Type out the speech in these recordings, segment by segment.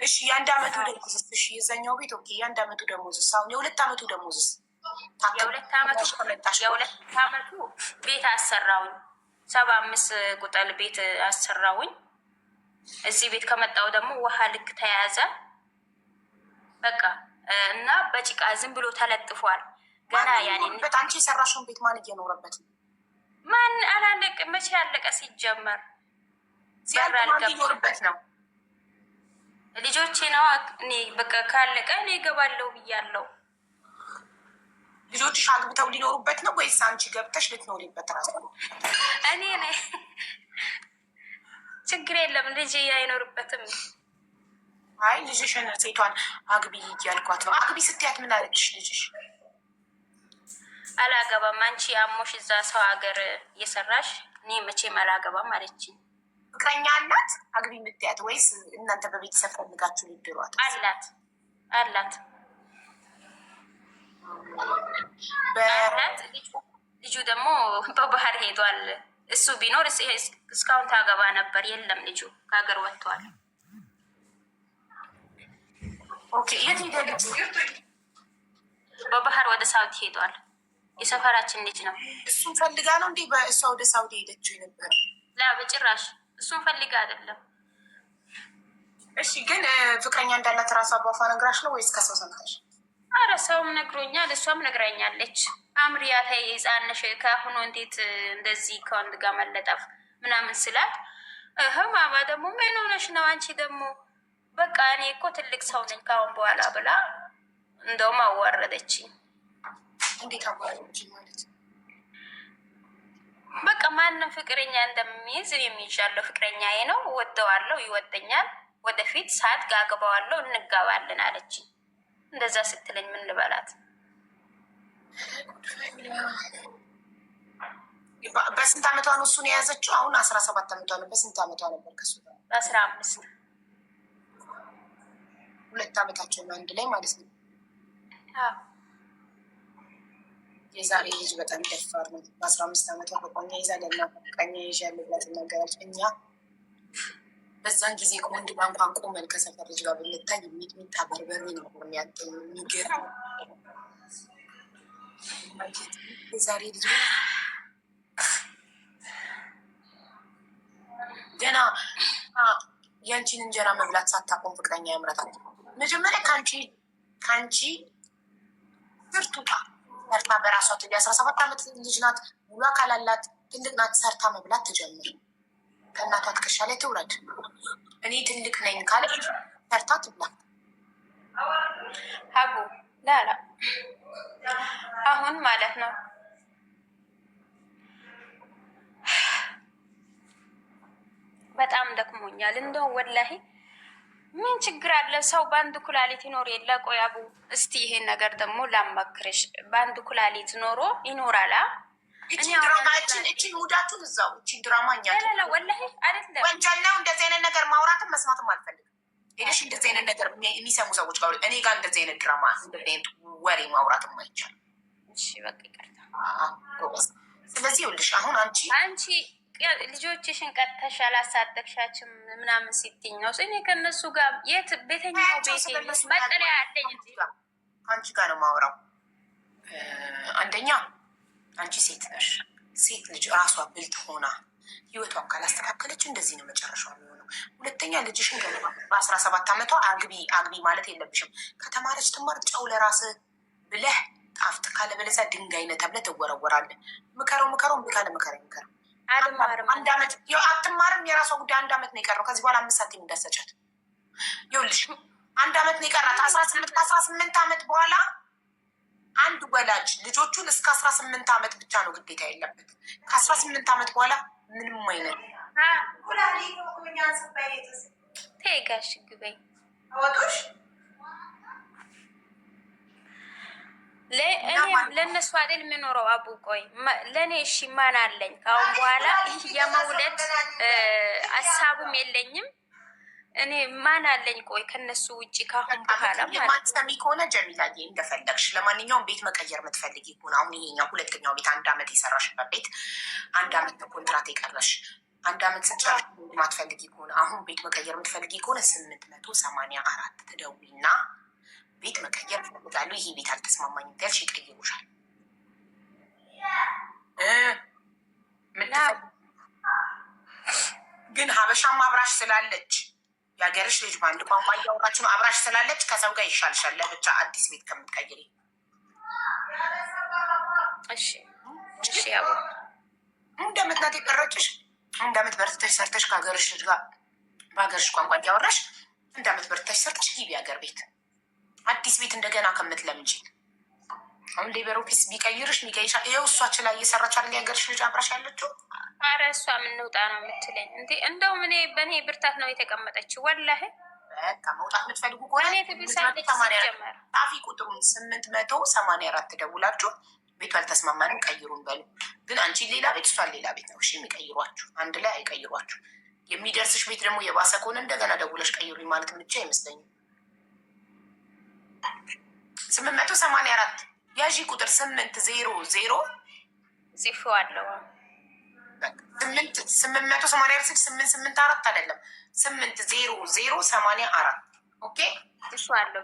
እሺ የአንድ አመቱ ደሞዝስ? እሺ የዛኛው ቤት ኦኬ። የአንድ አመቱ ደሞዝስ? አሁን የሁለት አመቱ ደሞዝስ? የሁለት አመቱ ቤት አሰራውኝ 75 ቁጥር ቤት አሰራውኝ። እዚህ ቤት ከመጣው ደግሞ ውሃ ልክ ተያዘ በቃ እና በጭቃ ዝም ብሎ ተለጥፏል። ገና ያኔ አንቺ የሰራሽውን ቤት ማን እየኖረበት ነው? ማን አላለቀ። መቼ ያለቀ? ሲጀመር ሲያልቀበት ነው ልጆቼ ነው። እኔ በቃ ካለቀ እኔ እገባለሁ ብያለሁ። ልጆችሽ አግብተው ሊኖሩበት ነው ወይስ አንቺ ገብተሽ ልትኖሪበት? ራሱ እኔ ነኝ። ችግር የለም ልጅ አይኖርበትም። አይ ልጅሽን ሴቷን አግቢ እያልኳት ነው። አግቢ ስትያት ምን አለችሽ ልጅሽ? አላገባም አንቺ አሞሽ እዛ ሰው ሀገር እየሰራሽ እኔ መቼም አላገባም አለችኝ። ፍቅረኛ አላት አግቢ የምትያት ወይስ እናንተ በቤተሰብ ፈልጋችሁ ሊድሯት? አላት አላት። ልጁ ደግሞ በባህር ሄዷል። እሱ ቢኖር እስካሁን ታገባ ነበር። የለም ልጁ ከሀገር ወጥቷል። ኦኬ የት ሄደ ልጁ? በባህር ወደ ሳውዲ ሄዷል። የሰፈራችን ልጅ ነው። እሱን ፈልጋ ነው እንዴ በእሷ ወደ ሳውዲ ሄደችው የነበረ? ላ በጭራሽ እሱን ፈልጋ አይደለም። እሺ ግን ፍቅረኛ እንዳላት ራሷ አባፏ ነግራሽ ነው ወይስ ከሰው ሰምተሽ? አረ ሰውም ነግሮኛል፣ እሷም ነግራኛለች። አምሪያ ተይ ህፃንሽ ከአሁኑ እንዴት እንደዚህ ከወንድ ጋር መለጠፍ ምናምን ስላት ህማማ ደግሞ ምን ሆነሽ ነው አንቺ ደግሞ በቃ እኔ እኮ ትልቅ ሰው ነኝ ካሁን በኋላ ብላ እንደውም አዋረደችኝ። እንዴት አዋረደችኝ ማለት? በቃ ማንም ፍቅረኛ እንደሚይዝ የሚይዣለሁ። ፍቅረኛዬ ነው፣ ወደዋለሁ፣ ይወደኛል። ወደፊት ሳድግ አገባዋለሁ፣ እንጋባለን አለችኝ። እንደዛ ስትለኝ ምን ልበላት? በስንት አመቷ ነው እሱን የያዘችው? አሁን 17 አመቷ ነው። በስንት አመቷ ነበር ከሱ? በ15 2 አመታቸው ነው አንድ ላይ ማለት ነው። የዛሬ ልጅ በጣም ደፋር ነው። በ15 አመቷ በቆኛ ይዛ ለና ቀኛ ይዣ ያለባት ነገራች። እኛ በዛን ጊዜ ከወንድ ጋር እንኳን ቆመን ከሰፈር ልጅ ጋር ብንታይ የሚጥሚጣ በርበሬ ነው የሚያጠኝ። የሚገርም የዛሬ ልጅ ገና ያንቺን እንጀራ መብላት ሳታቆም ፍቅረኛ ያምረታል። መጀመሪያ ከአንቺ ብርቱታ ሰርታ በራሷ ትል 17 አመት ልጅ ናት። ሙሉ አካል አላት። ትልቅ ናት። ሰርታ መብላት ትጀምር። ከእናቷ ትከሻ ላይ ትውረድ። እኔ ትልቅ ነኝ ካለች ሰርታ ትብላ። ሀቡ ላላ አሁን ማለት ነው በጣም ደክሞኛል። እንደው ወላሂ ምን ችግር አለ? ሰው በአንድ ኩላሊት ይኖር የለ? ቆይ አቡ እስቲ ይሄን ነገር ደግሞ ላማክርሽ። በአንድ ኩላሊት ኖሮ ይኖራላ? እቺን ሙዳቱን እዛው እቺን ድራማ እኛ ወላሂ አይደለም ወንጀል ነው። እንደዚህ አይነት ነገር ማውራትም መስማትም አልፈልግም። ሄደሽ እንደዚህ አይነት ነገር የሚሰሙ ሰዎች ጋር እኔ ጋር እንደዚህ አይነት ድራማ እንደዚህ አይነት ወሬ ማውራትም አይቻልም። እሺ በቃ ይቅርታ። ስለዚህ ይኸውልሽ አሁን አንቺ ልጆችሽን ቀጥተሽ አላሳደግሻችም ምናምን ሲትኝ ነው። እኔ ከነሱ ጋር የት ቤተኛው ቤቴ መጠለያ አለኝ እንጂ አንቺ ጋር ነው ማውራው። አንደኛ አንቺ ሴት ነሽ። ሴት ልጅ ራሷ ብልጥ ሆና ህይወቷን ካላስተካከለች እንደዚህ ነው መጨረሻው የሚሆነው። ሁለተኛ ልጅሽን በ17 አመቷ አግቢ ማለት የለብሽም። ከተማረች ትማር፣ ጨው ለራስ ብለህ ጣፍጥ፣ ካለበለዚያ ድንጋይ ነህ ተብለህ ትወረወራለህ። ምከረው እምቢ ካለ ምከረው። አንድ አመት አትማርም፣ የራሷ ጉዳይ። 1 አመት ነው የቀረው። ከዚህ በኋላ 5 ሰዓት የሚደሰጨት ይኸውልሽ፣ 1 አመት ነው የቀራት። 18 አመት በኋላ አንድ ወላጅ ልጆቹን እስከ 18 አመት ብቻ ነው ግዴታ የለበት። ከ18 አመት በኋላ ምንም አይነት ቴጋሽ ግበይ ወጡሽ ለእነሱ አይደል የምኖረው? አቡ ቆይ ለእኔ እሺ ማን አለኝ? ካሁን በኋላ የመውለድ ሀሳቡም የለኝም። እኔ ማን አለኝ? ቆይ ከነሱ ውጭ ካሁን በኋላ የማትሰሚ ከሆነ ጀሚላዬ እንደፈለግሽ። ለማንኛውም ቤት መቀየር የምትፈልጊ ከሆነ አሁን ይሄኛው ሁለተኛው ቤት 1 አመት የሰራሽበት ቤት 1 አመት ኮንትራት የቀረሽ 1 ዓመት ስጨርሽ ማትፈልጊ ከሆነ አሁን ቤት መቀየር የምትፈልጊ ከሆነ 884 ትደውይና ቤት መቀየር እፈልጋለሁ፣ ይሄ ቤት አልተስማማኝም ትያለሽ፣ ይቀይሩሻል። ግን ሀበሻም አብራሽ ስላለች የሀገርሽ ልጅ በአንድ ቋንቋ እያወራች ነው አብራሽ ስላለች ከሰው ጋር ይሻልሻል ለብቻ አዲስ ቤት ከምትቀይሪ። እሺ እሺ። ያው እንደምትናት የቀረጭሽ እንደምት በርትተሽ ሰርተሽ ከሀገርሽ ልጅ ጋር በሀገርሽ ቋንቋ እያወራሽ እንደምት በርትተሽ ሰርተሽ ግቢ ሀገር ቤት አዲስ ቤት እንደገና ከምትለምጂ። አሁን ሌበር ኦፊስ ቢቀይርሽ ሚቀይሻል። ይኸው እሷ ችላ እየሰራች አይደል የሀገርሽ ልጅ አብራሽ ያለችው። አረ እሷ የምንውጣ ነው የምትለኝ እንዴ? እንደውም እኔ በእኔ ብርታት ነው የተቀመጠችው። ወላሂ በቃ መውጣት የምትፈልጉ ከሆነ ጣፊ ቁጥሩን 884 ደውላችሁ ቤቱ አልተስማማንም ቀይሩን በሉ። ግን አንቺ ሌላ ቤት እሷን ሌላ ቤት ነው እሺ የሚቀይሯችሁ፣ አንድ ላይ አይቀይሯችሁ። የሚደርስሽ ቤት ደግሞ የባሰ ከሆነ እንደገና ደውለሽ ቀይሩኝ ማለት ምቻ አይመስለኝም። 884 ያዢ ቁጥር 800 ዚፎ አለው 884 አይደለም 80084 ኦኬ። እሱ አለው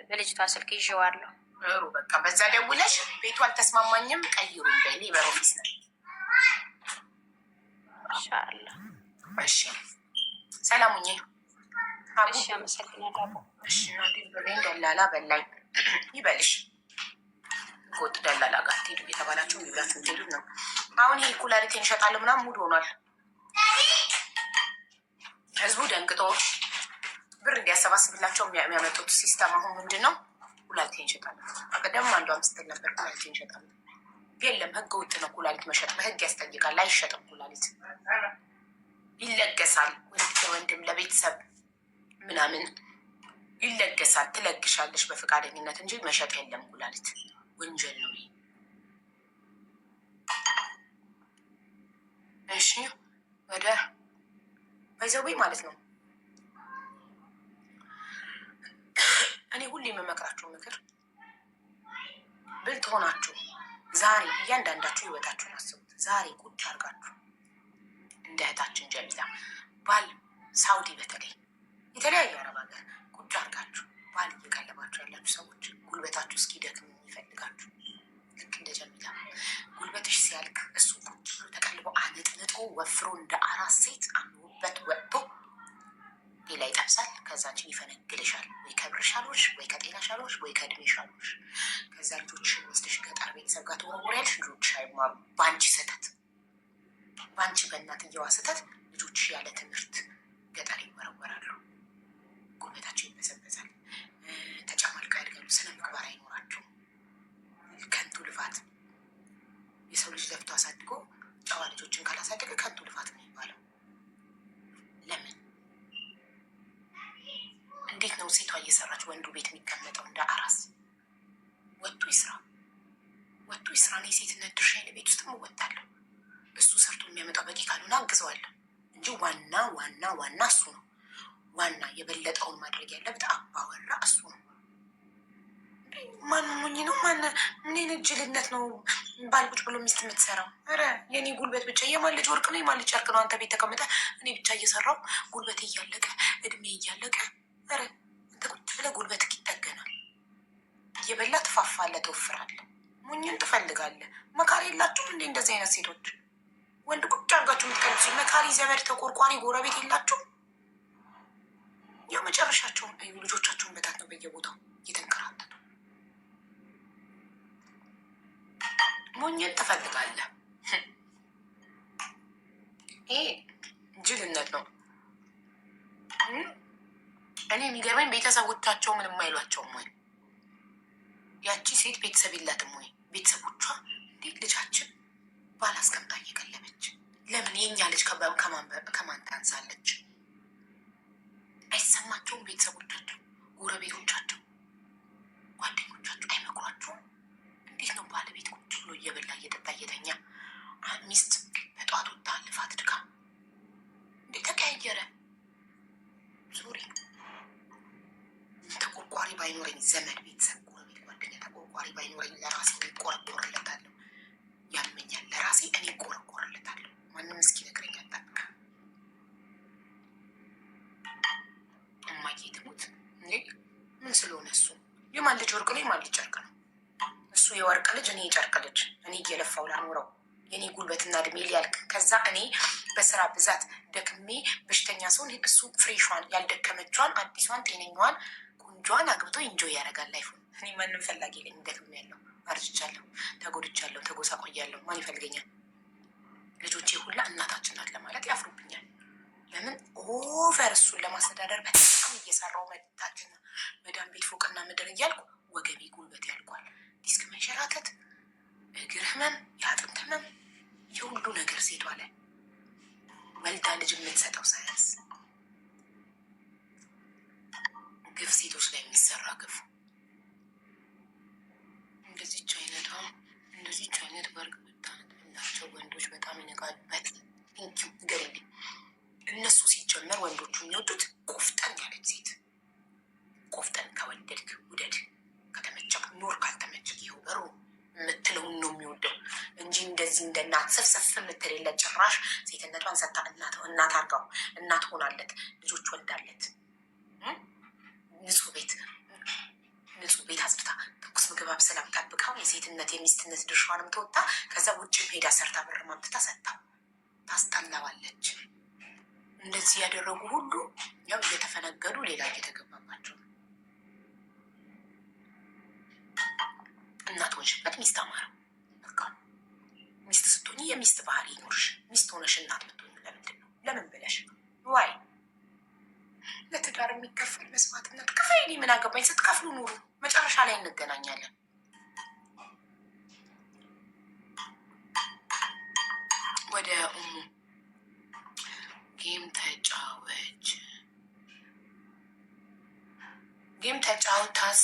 በልጅቷ ስልክ ይዤዋለሁ። ሩ በቃ በዛ ደውለሽ ቤቱ አልተስማማኝም ቀይሩኝ በእኔ በኦፊስ ነው ኢንሻአላህ። እሺ ሰላሙኝ። እሺ አመሰግናለሁ። እሺ ደላላ በላኝ ይበልሽ። ጎጥ ደላላ ጋር ትሄዱ የተባላችሁ ይብላችሁ ትሄዱ ነው። አሁን ይሄ ኩላሊት እንሸጣለሁ ምናምን ሙድ ሆኗል። ህዝቡ ደንግጦ ብር እንዲያሰባስብላቸው የሚያመጡት ሲስተም አሁን ምንድን ነው? ኩላሊት እንሸጣለሁ። አቀደም አንዷ ምስትል ነበር ኩላሊት እንሸጣለሁ። የለም ህገ ውጥ ነው ኩላሊት መሸጥ፣ በህግ ያስጠይቃል። አይሸጥም ኩላሊት ይለገሳል። ወንድም ለቤተሰብ ምናምን ይለገሳል። ትለግሻለሽ በፈቃደኝነት እንጂ መሸጥ የለም። ኩላሊት ወንጀል ነው። እሺ ወደ በዘዌ ማለት ነው። እኔ ሁሌ የምመክራችሁ ምክር ብልጥ ሆናችሁ ዛሬ እያንዳንዳችሁ ህይወታችሁን አስቡት። ዛሬ ቁጭ አድርጋችሁ እንደ እህታችን ጀሚላ ባል ሳውዲ በተለይ የተለያየ አረብ ሀገር ቁጭ አድርጋችሁ ባል እየቀለባችሁ ያላችሁ ሰዎች ጉልበታችሁ እስኪደክም የሚፈልጋችሁ ልክ እንደ ጀሚላ ጉልበትሽ ሲያልቅ እሱ ቁጭ ብሎ ተቀልቦ አነጥንጦ ወፍሮ እንደ አራት ሴት አምሮበት ወጥቶ ሌላ ይጠብሳል። ከዛ አንቺን ይፈነግልሻል። ወይ ከብርሽ አልሆንሽ፣ ወይ ከጤናሽ አልሆንሽ፣ ወይ ከእድሜሽ አልሆንሽ። ከዛ ልጆችሽን ወስደሽ ገጠር ቤተሰብ ጋር ትወረወሪያለሽ። ልጆችሽ አይማሩ በአንቺ ስህተት፣ በአንቺ በእናትየዋ ስህተት ልጆችሽ ያለ ትምህርት ገጠር ይወረወራሉ። ጉልበታቸው ይበዘበዛል። ተጨማልቀው ያድጋሉ። ስነ ምግባር አይኖራቸውም። ከንቱ ልፋት። የሰው ልጅ ለፍቶ አሳድጎ ጨዋ ልጆችን ካላሳደገ ከንቱ ልፋት ነው የሚባለው። ለምን እንዴት ነው ሴቷ እየሰራች ወንዱ ቤት የሚቀመጠው እንደ አራስ? ወጡ ይስራ፣ ወጡ ይስራ። እኔ ሴትነት ድርሻዬን ቤት ውስጥ እወጣለሁ። እሱ ሰርቶ የሚያመጣው በቂ ካልሆነ አግዘዋለሁ እንጂ ዋና ዋና ዋና እሱ ነው። ዋና የበለጠውን ማድረግ ያለበት አባወራ እሱ ነው። ማን ሞኝ ነው? ምን ጅልነት ነው? ባልቁጭ ብሎ ሚስት የምትሰራው? ኧረ የኔ ጉልበት ብቻ የማን ልጅ ወርቅ ነው? የማን ልጅ ጨርቅ ነው? አንተ ቤት ተቀምጠ እኔ ብቻ እየሰራው ጉልበት እያለቀ እድሜ እያለቀ፣ ኧረ አንተ ቁጭ ብለህ ጉልበት ይጠገናል። እየበላ ትፋፋለህ፣ ትወፍራለህ፣ ሞኝን ትፈልጋለህ። መካሪ የላችሁም እንዴ እንደዚህ አይነት ሴቶች? ወንድ ቁጭ አድርጋችሁ የምትቀልሱ መካሪ፣ ዘመድ፣ ተቆርቋሪ ጎረቤት የላችሁ? ያው መጨረሻቸውን እዩ። ልጆቻቸውን በታት ነው በየቦታው እየተንከራተቱ። ሞኝን ትፈልጋለህ። ይሄ ጅልነት ነው። እኔ የሚገርመኝ ቤተሰቦቻቸው ምንም አይሏቸውም ወይ? ያቺ ሴት ቤተሰብ የላትም ወይ? ቤተሰቦቿ እንዴት ልጃችን ባል አስቀምጣ እየቀለበች ለምን የእኛ ልጅ ከማን ታንሳለች? አይሰማቸውም? ቤተሰቦቻቸው፣ ጎረቤቶቻቸው፣ ጓደኞቻቸው አይመክሯቸውም? እንዴት ነው ባለቤት ቁጭ ብሎ እየበላ እየጠጣ እየተኛ ሚስት በጠዋት ወጣ ልፋት ድካ እንዴት ተቀያየረ? ሶሪ ተቆርቋሪ ባይኖረኝ ዘመድ፣ ቤተሰብ፣ ጎረቤት፣ ጓደኛ ተቆርቋሪ ባይኖረኝ ለራሴ እቆረቆርለታለሁ። ያመኛል ለራሴ እኔ እቆረቆርለታለሁ። ማንም እስኪ ነግረኝ አልጠብቅም። የማን ልጅ ወርቅ ነው? የማን ልጅ ጨርቅ ነው? እሱ የወርቅ ልጅ፣ እኔ የጨርቅ ልጅ። እኔ እየለፋው ላኖረው የኔ ጉልበትና እድሜ ሊያልቅ፣ ከዛ እኔ በስራ ብዛት ደክሜ በሽተኛ ሰውን፣ እሱ ፍሬሿን ያልደከመቿን አዲሷን ጤነኛዋን ቆንጆዋን አግብቶ ኢንጆይ ያደርጋል ላይፉን። እኔ ማንም ፈላጊ የለኝ። ደክሜ ያለው አርጅቻለሁ፣ ተጎድቻለሁ፣ ተጎሳቆያለሁ። ማን ይፈልገኛል? ልጆቼ ሁላ እናታችን ናት ለማለት ያፍሩብኛል። ለምን ኦቨር እሱን ለማስተዳደር በጣም እየሰራው መታችና መዳም ቤት ፎቅና ምድር እያልኩ ወገቤ ጉልበት ያልቋል። ዲስክ መንሸራተት፣ እግር ህመም፣ የአጥንት ህመም፣ የሁሉ ነገር ሴቷ ላይ ወልዳ ልጅ የምትሰጠው ሳያንስ ግፍ፣ ሴቶች ላይ የሚሰራ ግፍ። እንደዚች አይነት ወርቅ ብታነጥላቸው ወንዶች በጣም ይነቃበት። ንገሪልኝ። እነሱ ሲጀመር ወንዶቹ የሚወዱት ቆፍጠን ያለች ሴት። ቆፍጠን ከወደድክ ውደድ፣ ከተመቸክ ኖር፣ ካልተመቸክ ይኸው በሩ የምትለውን ነው የሚወደው እንጂ እንደዚህ እንደ እናት ሰፍሰፍ የምትል ጭራሽ ሴትነቷን ሰታ እናት አርጋው እናት ሆናለት ልጆች ወልዳለት ንጹህ ቤት አጽድታ ትኩስ ምግብ አብስላ ጠብቃው የሴትነት የሚስትነት ድርሻዋንም ተወጣ። ከዛ ውጭ ሄዳ ሰርታ ብር ማምጥታ ሰጥታ ታስጠላዋለች። እንደዚህ ያደረጉ ሁሉ ያው እየተፈነገዱ ሌላ እየተገባባቸው ነው። እናት ሆንሽበት ሚስት አማረው። በቃ ሚስት ስትሆኚ የሚስት ባህሪ ይኖርሽ። ሚስት ሆነሽ እናት ምትሆኝ ለምንድን ነው? ለምን ብለሽ ዋይ ለትዳር የሚከፈል መስዋዕትነት ክፈይ። ምን አገባኝ? ስትከፍሉ ኑሩ። መጨረሻ ላይ እንገናኛለን። ወደ ጌም ተጫወች። ጌም ተጫወታስ?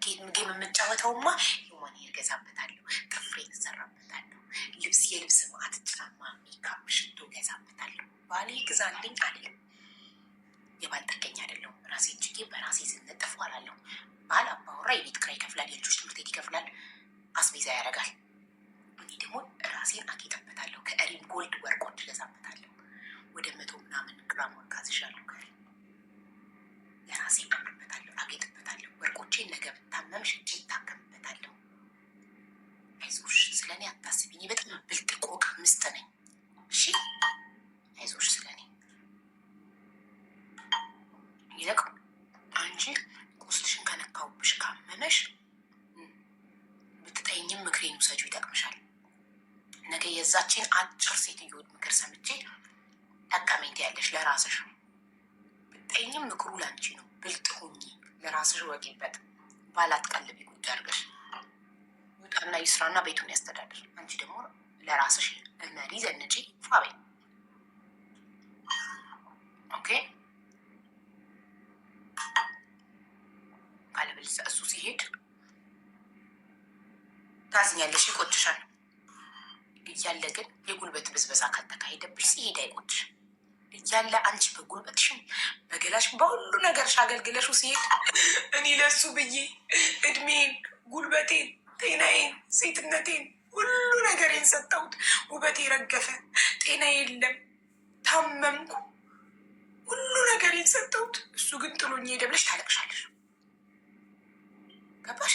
ጌም የምጫወተውማ የሆነ እገዛበታለሁ፣ ጥፍሬ እሰራበታለሁ፣ የልብስ ማዕት፣ ጫማ፣ ሜካፕ፣ ሽቶ እገዛበታለሁ። ባሌ ግዛልኝ አልልም። የባል ጠገኝ አይደለሁም። ራሴ ችጌ በራሴ ዝንጥፍ አላለሁ። ባል አባወራ የቤት ኪራይ ይከፍላል፣ የልጆች ትምህርት ቤት ይከፍላል፣ አስቤዛ ያደርጋል። እኔ ደግሞ ራሴን አጌጥበታለሁ። ከእሪም ጎልድ ወርቆች እገዛበታለሁ። ወደ 100 ምናምን ግራም ወርቅ አዝዣለሁ። ለራሴ አምርበታለሁ፣ አጌጥበታለሁ። ወርቆቼን ነገ ብታመም ሽጬ ይታከምበታለሁ። አይዞሽ ስለኔ አታስቢኝ። በጣም ብልጥ ቆቅ ምስጥ ነኝ። እሺ አይዞሽ ስለኔ። ይልቅ አንቺ ቁስልሽን ከነካውብሽ ካመመሽ ብትጠይኝም ምክሬን ውሰጂው፣ ይጠቅምሻል። ነገ የዛችን አጭር ሴትዮ ምክር ሰምቼ ጠቀመኝ ትያለሽ ለራስሽ። ብትጠይኝም ምክሩ ላንቺ ነው። ብልጥ ሁኚ፣ ለራስሽ ወቂበት። ባላት ቀልቢ ቁጭ አድርገሽ ውጣና ይስራና ቤቱን ያስተዳድር። አንቺ ደግሞ ለራስሽ መሪ ዘንጪ ፋቤ። ኦኬ። ካለበለዚያ እሱ ሲሄድ ታዝኛለሽ፣ ይቆጭሻል። እያለ ግን የጉልበት ብዝበዛ ካልተካሄደብሽ ሲሄድ አይቆጭሽ። እያለ አንቺ በጉልበትሽም በገላሽም በሁሉ ነገርሽ አገልግለሹ ሲሄድ እኔ ለሱ ብዬ እድሜን፣ ጉልበቴን፣ ጤናዬን፣ ሴትነቴን፣ ሁሉ ነገሬን ሰጠሁት። ውበቴ ረገፈ፣ ጤና የለም፣ ታመምኩ፣ ሁሉ ነገሬን ሰጠሁት። እሱ ግን ጥሎኝ ሄደ ብለሽ ታለቅሻለሽ። ገባሽ?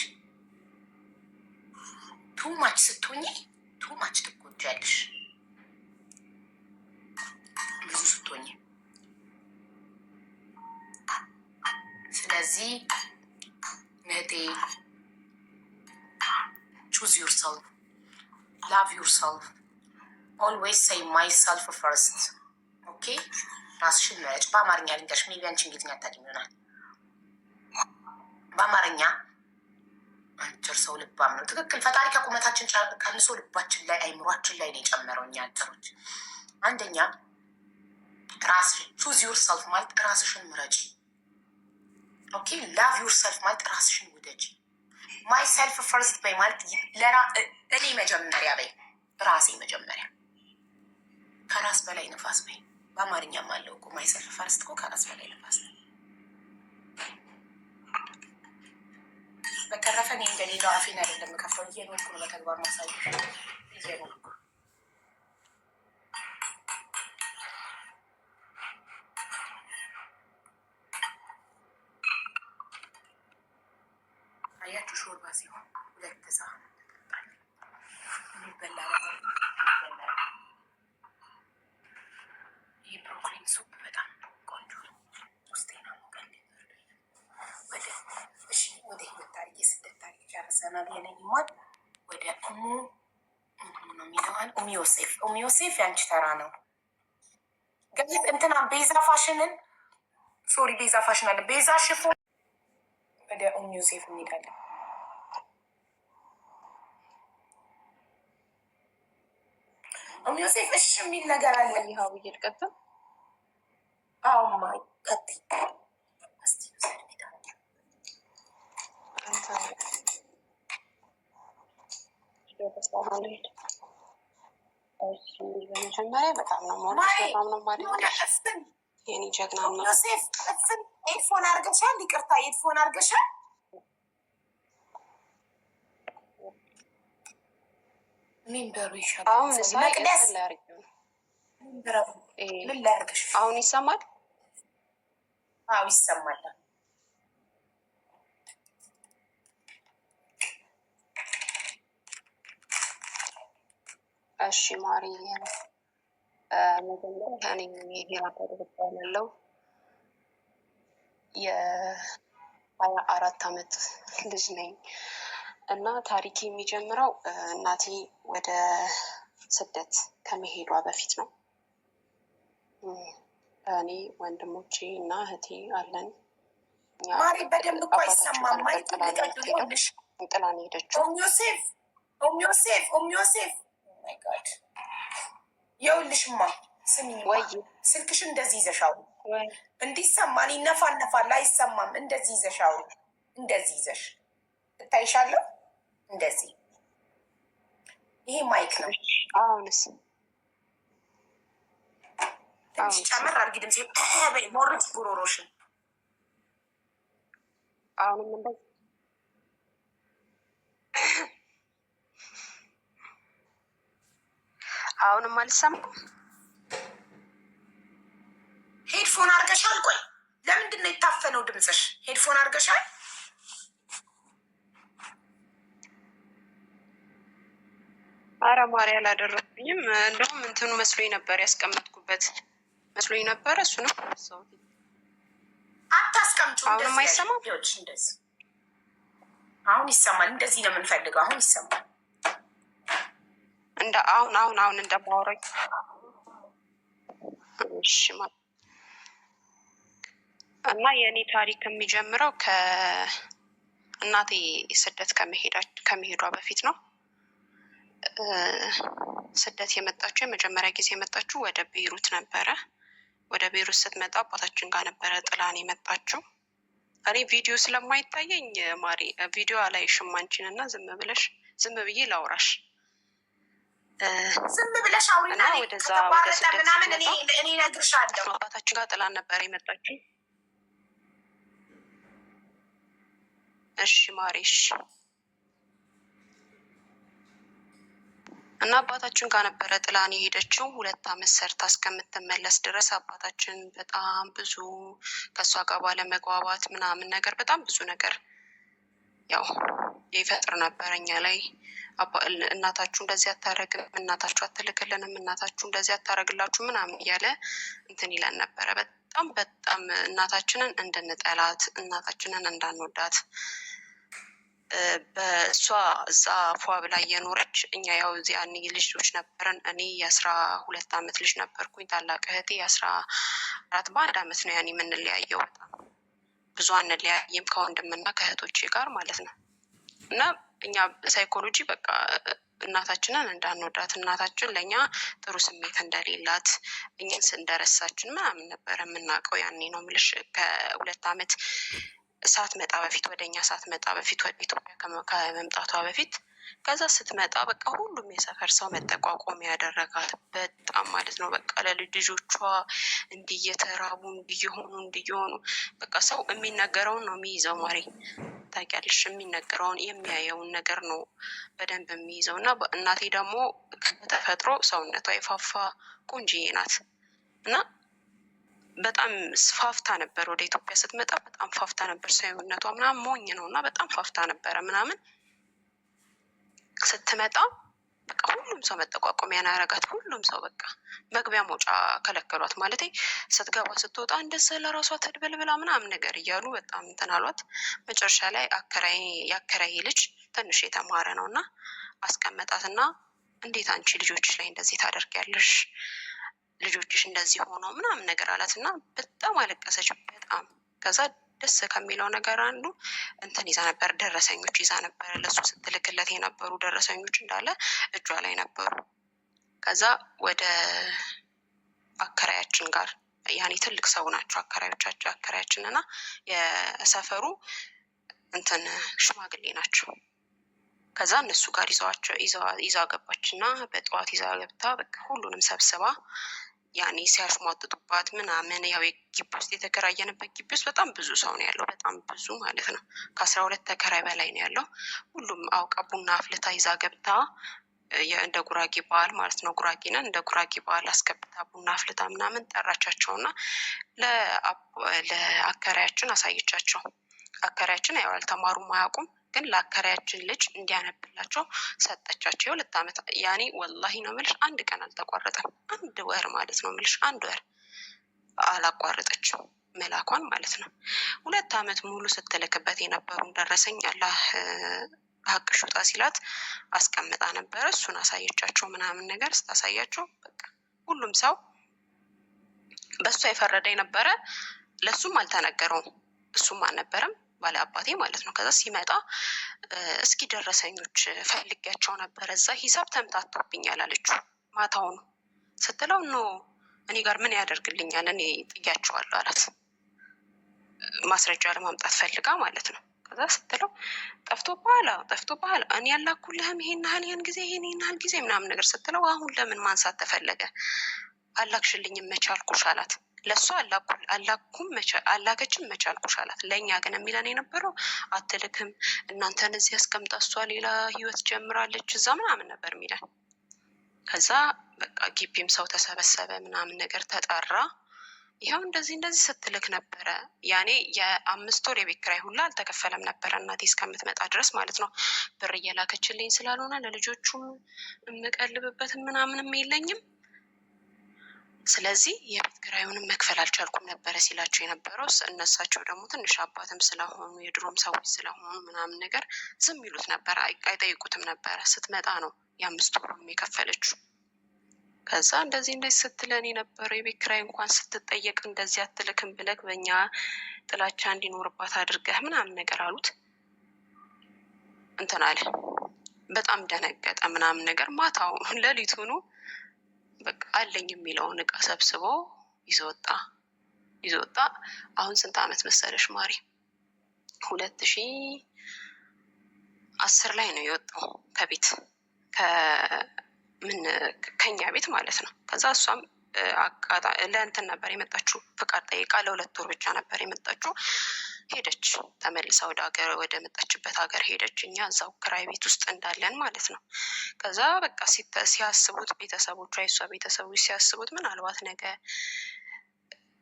ቱማች ስትሆኚ ቱማች ትጎጃለሽ። ብዙ ስትሆኚ። ስለዚህ እህቴ ቹዝ ዩርሰልፍ፣ ላቭ ዩርሰልፍ፣ ኦልዌይስ ሴይ ማይሰልፍ ፈርስት። ኦኬ። ራስሽን መረጭ። በአማርኛ ልንገርሽ፣ ሜቢ አንቺ እንግሊዝኛ አታውቂም ይሆናል። በአማርኛ አጭር ሰው ልባም ነው። ትክክል። ፈጣሪ ከቁመታችን ቀንሶ ልባችን ላይ አይምሯችን ላይ ነው የጨመረው። እኛ አጭሮች። አንደኛ ራስሽን ቹዝ ዩርሰልፍ ማለት ራስሽን ምረጪ። ኦኬ። ላቭ ዩርሰልፍ ማለት ራስሽን ውደጂ። ማይ ሰልፍ ፈርስት በይ ማለት እኔ መጀመሪያ በይ፣ ራሴ መጀመሪያ። ከራስ በላይ ነፋስ በይ። በአማርኛም አለው እኮ ማይ ሰልፍ ፈርስት እኮ ከራስ በላይ ነፋስ ነው። በተረፈ እኔ እንደሌላው አፌን አይደለም የምከፍተው፣ እየኖርኩ ነው። በተግባር ማሳየሽ እየኖርኩ። አያችሁ ሾርባ ሲሆን 2 ሳህን የሚበላ ይህ ብሮኮሊ ሱፕ በጣም ቆንጆ ነው። ውስጤና ሞቀል ወደ ህይወት ታሪክ የስደት ታሪክ ጨርሰናል። የነኝሟል ወደ ነው የሚለዋል ኡሚ ዮሴፍ ያንቺ ተራ ነው። ግን እንትና ቤዛ ፋሽንን ሶሪ ቤዛ ፋሽን አለ ቤዛ ሽፎ ወደ ኡሚ ዮሴፍ እንሄዳለን። ኡሚ ዮሴፍ እሺ የሚል ነገር አለ። ይኸው ብዬ ልቀጥል። አዎ ማይ ቀጥይ እስቲ በመጀመሪያ በጣም ነው ማለት የኔ ጀግና ነው። ዮሴፍ እፍን ኤድፎን አድርገሻል? ይቅርታ ኤድፎን አድርገሻል? ሚንበሩ ይሻላል። አሁን መቅደስ ምን ላይ አድርገሽ? አሁን ይሰማል? አዎ ይሰማል። እሺ ማሪ መጀመሪያ እኔ ሄራ ተደርባለው የ24 ዓመት ልጅ ነኝ እና ታሪክ የሚጀምረው እናቴ ወደ ስደት ከመሄዷ በፊት ነው። እኔ ወንድሞቼ እና እህቴ አለን። ማሪ በደንብ እኮ አይሰማም። ጥላን ሄደችው። ኡሚ ዮሴፍ ማይ ጋድ የውልሽማ ስሚኝ፣ ስልክሽ እንደዚህ ይዘሻው እንዲሰማን ይነፋነፋል፣ አይሰማም። እንደዚህ ይዘሻው እንደዚህ ይዘሽ እታይሻለሁ። እንደዚህ ይሄ ማይክ ነው። አሁንስ ትንሽ ጨመር አድርጊ ድምጽ በይ ሞርት ጉሮሮሽን። አሁንም እንደዚህ አሁንም አልሰማም። ሄድፎን አድርገሻል? ቆይ ለምንድን ነው የታፈነው ድምፅሽ? ሄድፎን አድርገሻል? አረ ማሪ አላደረኩኝም። እንደውም እንትኑ መስሎኝ ነበር ያስቀመጥኩበት መስሎኝ ነበር። እሱ ነው አታስቀምጩ። አሁንም አይሰማም። እንደዚህ አሁን ይሰማል። እንደዚህ ነው የምንፈልገው። አሁን ይሰማል። እንደ አሁን እንደማወራኝ እሺ። እና የእኔ ታሪክ የሚጀምረው ከእናቴ ስደት ከመሄዷ በፊት ነው። ስደት የመጣችው የመጀመሪያ ጊዜ የመጣችው ወደ ቤይሩት ነበረ። ወደ ቤይሩት ስትመጣ አባታችን ጋር ነበረ ጥላን የመጣችው። እኔ ቪዲዮ ስለማይታየኝ ማሪ ቪዲዮ አላይሽም አንቺን እና ዝም ብዬ ላውራሽ። ዝም ብለሽ አውሪና ወደዛ ወደ ስደት ምናምን እኔ እነግርሻለሁ። አባታችን ጋር ጥላን ነበረ የመጣችው። እሺ ማሪሽ እና አባታችን ጋር ነበረ ጥላን የሄደችው 2 ዓመት ሰርታ እስከምትመለስ ድረስ። አባታችን በጣም ብዙ ከእሷ ጋር ባለመግባባት ምናምን ነገር በጣም ብዙ ነገር ያው ይፈጥር ነበረ እኛ ላይ። እናታችሁ እንደዚህ አታረግም፣ እናታችሁ አትልክልንም፣ እናታችሁ እንደዚህ አታረግላችሁ ምናምን እያለ እንትን ይለን ነበረ። በጣም እናታችንን እንድንጠላት፣ እናታችንን እንዳንወዳት በእሷ እዛ ፏ ብላ እየኖረች እኛ ያው እዚያ ልጆች ነበረን። እኔ የ12 ዓመት ልጅ ነበርኩኝ። ታላቅ እህቴ 14 በ1 ዓመት ነው ያኔ የምንለያየው። በጣም ብዙ አንለያይም ከወንድምና ከእህቶቼ ጋር ማለት ነው። እና እኛ ሳይኮሎጂ በቃ እናታችንን እንዳንወዳት፣ እናታችን ለእኛ ጥሩ ስሜት እንደሌላት፣ እኛን እንደረሳችን ምናምን ነበረ የምናውቀው። ያኔ ነው የምልሽ ከ2 ዓመት ሳትመጣ በፊት ወደ እኛ ሳትመጣ በፊት ወደ ኢትዮጵያ ከመምጣቷ በፊት። ከዛ ስትመጣ በቃ ሁሉም የሰፈር ሰው መጠቋቋም ያደረጋት በጣም ማለት ነው። በቃ ለልጆቿ እንዲየተራቡ እንዲየሆኑ በቃ ሰው የሚነገረውን ነው የሚይዘው። ማሪ ታውቂያለሽ፣ የሚነገረውን የሚያየውን ነገር ነው በደንብ የሚይዘው። እና እናቴ ደግሞ ከተፈጥሮ ሰውነቷ የፋፋ ቆንጆዬ ናት እና በጣም ፋፍታ ነበር። ወደ ኢትዮጵያ ስትመጣ በጣም ፋፍታ ነበር። ሰውነቷ ምናምን ሞኝ ነው እና በጣም ፋፍታ ነበረ ምናምን። ስትመጣ በቃ ሁሉም ሰው መጠቋቋሚያ ያናረጋት። ሁሉም ሰው በቃ መግቢያ መውጫ ከለከሏት። ማለት ስትገባ ስትወጣ እንደዛ ለራሷ ተድበልብላ ምናምን ነገር እያሉ በጣም እንትን አሏት። መጨረሻ ላይ የአከራይ ልጅ ትንሽ የተማረ ነው እና አስቀመጣት እና እንዴት አንቺ ልጆችሽ ላይ እንደዚህ ታደርጊያለሽ? ልጆችሽ እንደዚህ ሆነው ምናምን ነገር አላት እና በጣም አለቀሰች። በጣም ከዛ ደስ ከሚለው ነገር አንዱ እንትን ይዛ ነበር፣ ደረሰኞች ይዛ ነበር። ለሱ ስትልክለት የነበሩ ደረሰኞች እንዳለ እጇ ላይ ነበሩ። ከዛ ወደ አከራያችን ጋር ያኔ ትልቅ ሰው ናቸው አከራያችን እና የሰፈሩ እንትን ሽማግሌ ናቸው። ከዛ እነሱ ጋር ይዛ ገባች እና በጠዋት ይዛ ገብታ በቃ ሁሉንም ሰብስባ ያኔ ሲያሽሟጥጡባት ምናምን። ያው ግቢ ውስጥ የተከራየንበት ግቢ ውስጥ በጣም ብዙ ሰው ነው ያለው፣ በጣም ብዙ ማለት ነው። ከ12 ተከራይ በላይ ነው ያለው። ሁሉም አውቃ ቡና አፍልታ ይዛ ገብታ እንደ ጉራጌ ባህል ማለት ነው፣ ጉራጌ ነን፣ እንደ ጉራጌ ባህል አስገብታ ቡና አፍልታ ምናምን ጠራቻቸውና ለአከራያችን አሳየቻቸው። አከራያችን ያው አልተማሩም አያውቁም፣ ግን ለአከራያችን ልጅ እንዲያነብላቸው ሰጠቻቸው። የ2 ዓመት ያኔ ወላሂ ነው የምልሽ፣ አንድ ቀን አልተቋረጠም። 1 ወር ማለት ነው የምልሽ፣ 1 ወር አላቋረጠችው መላኳን ማለት ነው። 2 ዓመት ሙሉ ስትልክበት የነበሩን ደረሰኝ አላህ ሀቅሽ ውጣ ሲላት አስቀምጣ ነበረ። እሱን አሳየቻቸው ምናምን ነገር። ስታሳያቸው በቃ ሁሉም ሰው በእሷ የፈረደ የነበረ ለሱም አልተነገረውም፣ እሱም አልነበረም ባለ አባቴ ማለት ነው። ከዛ ሲመጣ እስኪ ደረሰኞች ፈልጊያቸው ነበረ፣ እዛ ሂሳብ ተምታቶብኛል አለችው። ማታውኑ ስትለው ኖ እኔ ጋር ምን ያደርግልኛል እኔ ጥያቸዋለሁ አላት። ማስረጃ ለማምጣት ፈልጋ ማለት ነው። ከዛ ስትለው ጠፍቶ በኋላ እኔ ያላኩልህም ይሄን ጊዜ ምናምን ነገር ስትለው አሁን ለምን ማንሳት ተፈለገ? አላክሽልኝም መቻልኩሽ አላት። ለእሷ አላከችም መቻልኩሽ አላት። ለእኛ ግን የሚለን የነበረው አትልክም፣ እናንተን እዚህ አስቀምጣ እሷ ሌላ ህይወት ጀምራለች እዛ ምናምን ነበር የሚለን። ከዛ በቃ ግቢም ሰው ተሰበሰበ ምናምን ነገር ተጠራ። ይኸው እንደዚህ ስትልክ ነበረ። ያኔ የ5 ወር የቤት ኪራይ ሁላ አልተከፈለም ነበረ እናቴ እስከምትመጣ ድረስ ማለት ነው። ብር እየላከችልኝ ስላልሆነ ለልጆቹም የምቀልብበትም ምናምንም የለኝም። ስለዚህ የቤት ኪራዩንም መክፈል አልቻልኩም ነበረ ሲላቸው የነበረው። እነሳቸው ደግሞ ትንሽ አባትም ስለሆኑ የድሮም ሰዎች ስለሆኑ ምናምን ነገር ዝም ይሉት ነበር፣ አይጠይቁትም ነበረ። ስትመጣ ነው የ5 ወሩንም የከፈለችው። ከዛ እንደዚህ ስትለን የነበረው የቤት ኪራይ እንኳን ስትጠየቅ እንደዚህ አትልክም ብለህ በእኛ ጥላቻ እንዲኖርባት አድርገህ ምናምን ነገር አሉት። እንትን አለ፣ በጣም ደነገጠ ምናምን ነገር። ማታው ሌሊቱኑ በቃ አለኝ የሚለውን እቃ ሰብስቦ ይዞ ወጣ። አሁን ስንት ዓመት መሰለሽ ማሪ? 2010 ላይ ነው የወጣው ከቤት ከኛ ቤት ማለት ነው። ከዛ እሷም ለእንትን ነበር የመጣችው፣ ፍቃድ ጠይቃ ለ2 ወር ብቻ ነበር የመጣችው። ሄደች ተመልሳ ወደ መጣችበት ሀገር ሄደች። እኛ እዛው ክራይ ቤት ውስጥ እንዳለን ማለት ነው። ከዛ በቃ ሲያስቡት ቤተሰቦቿ የሷ ቤተሰቦች ሲያስቡት ምናልባት ነገ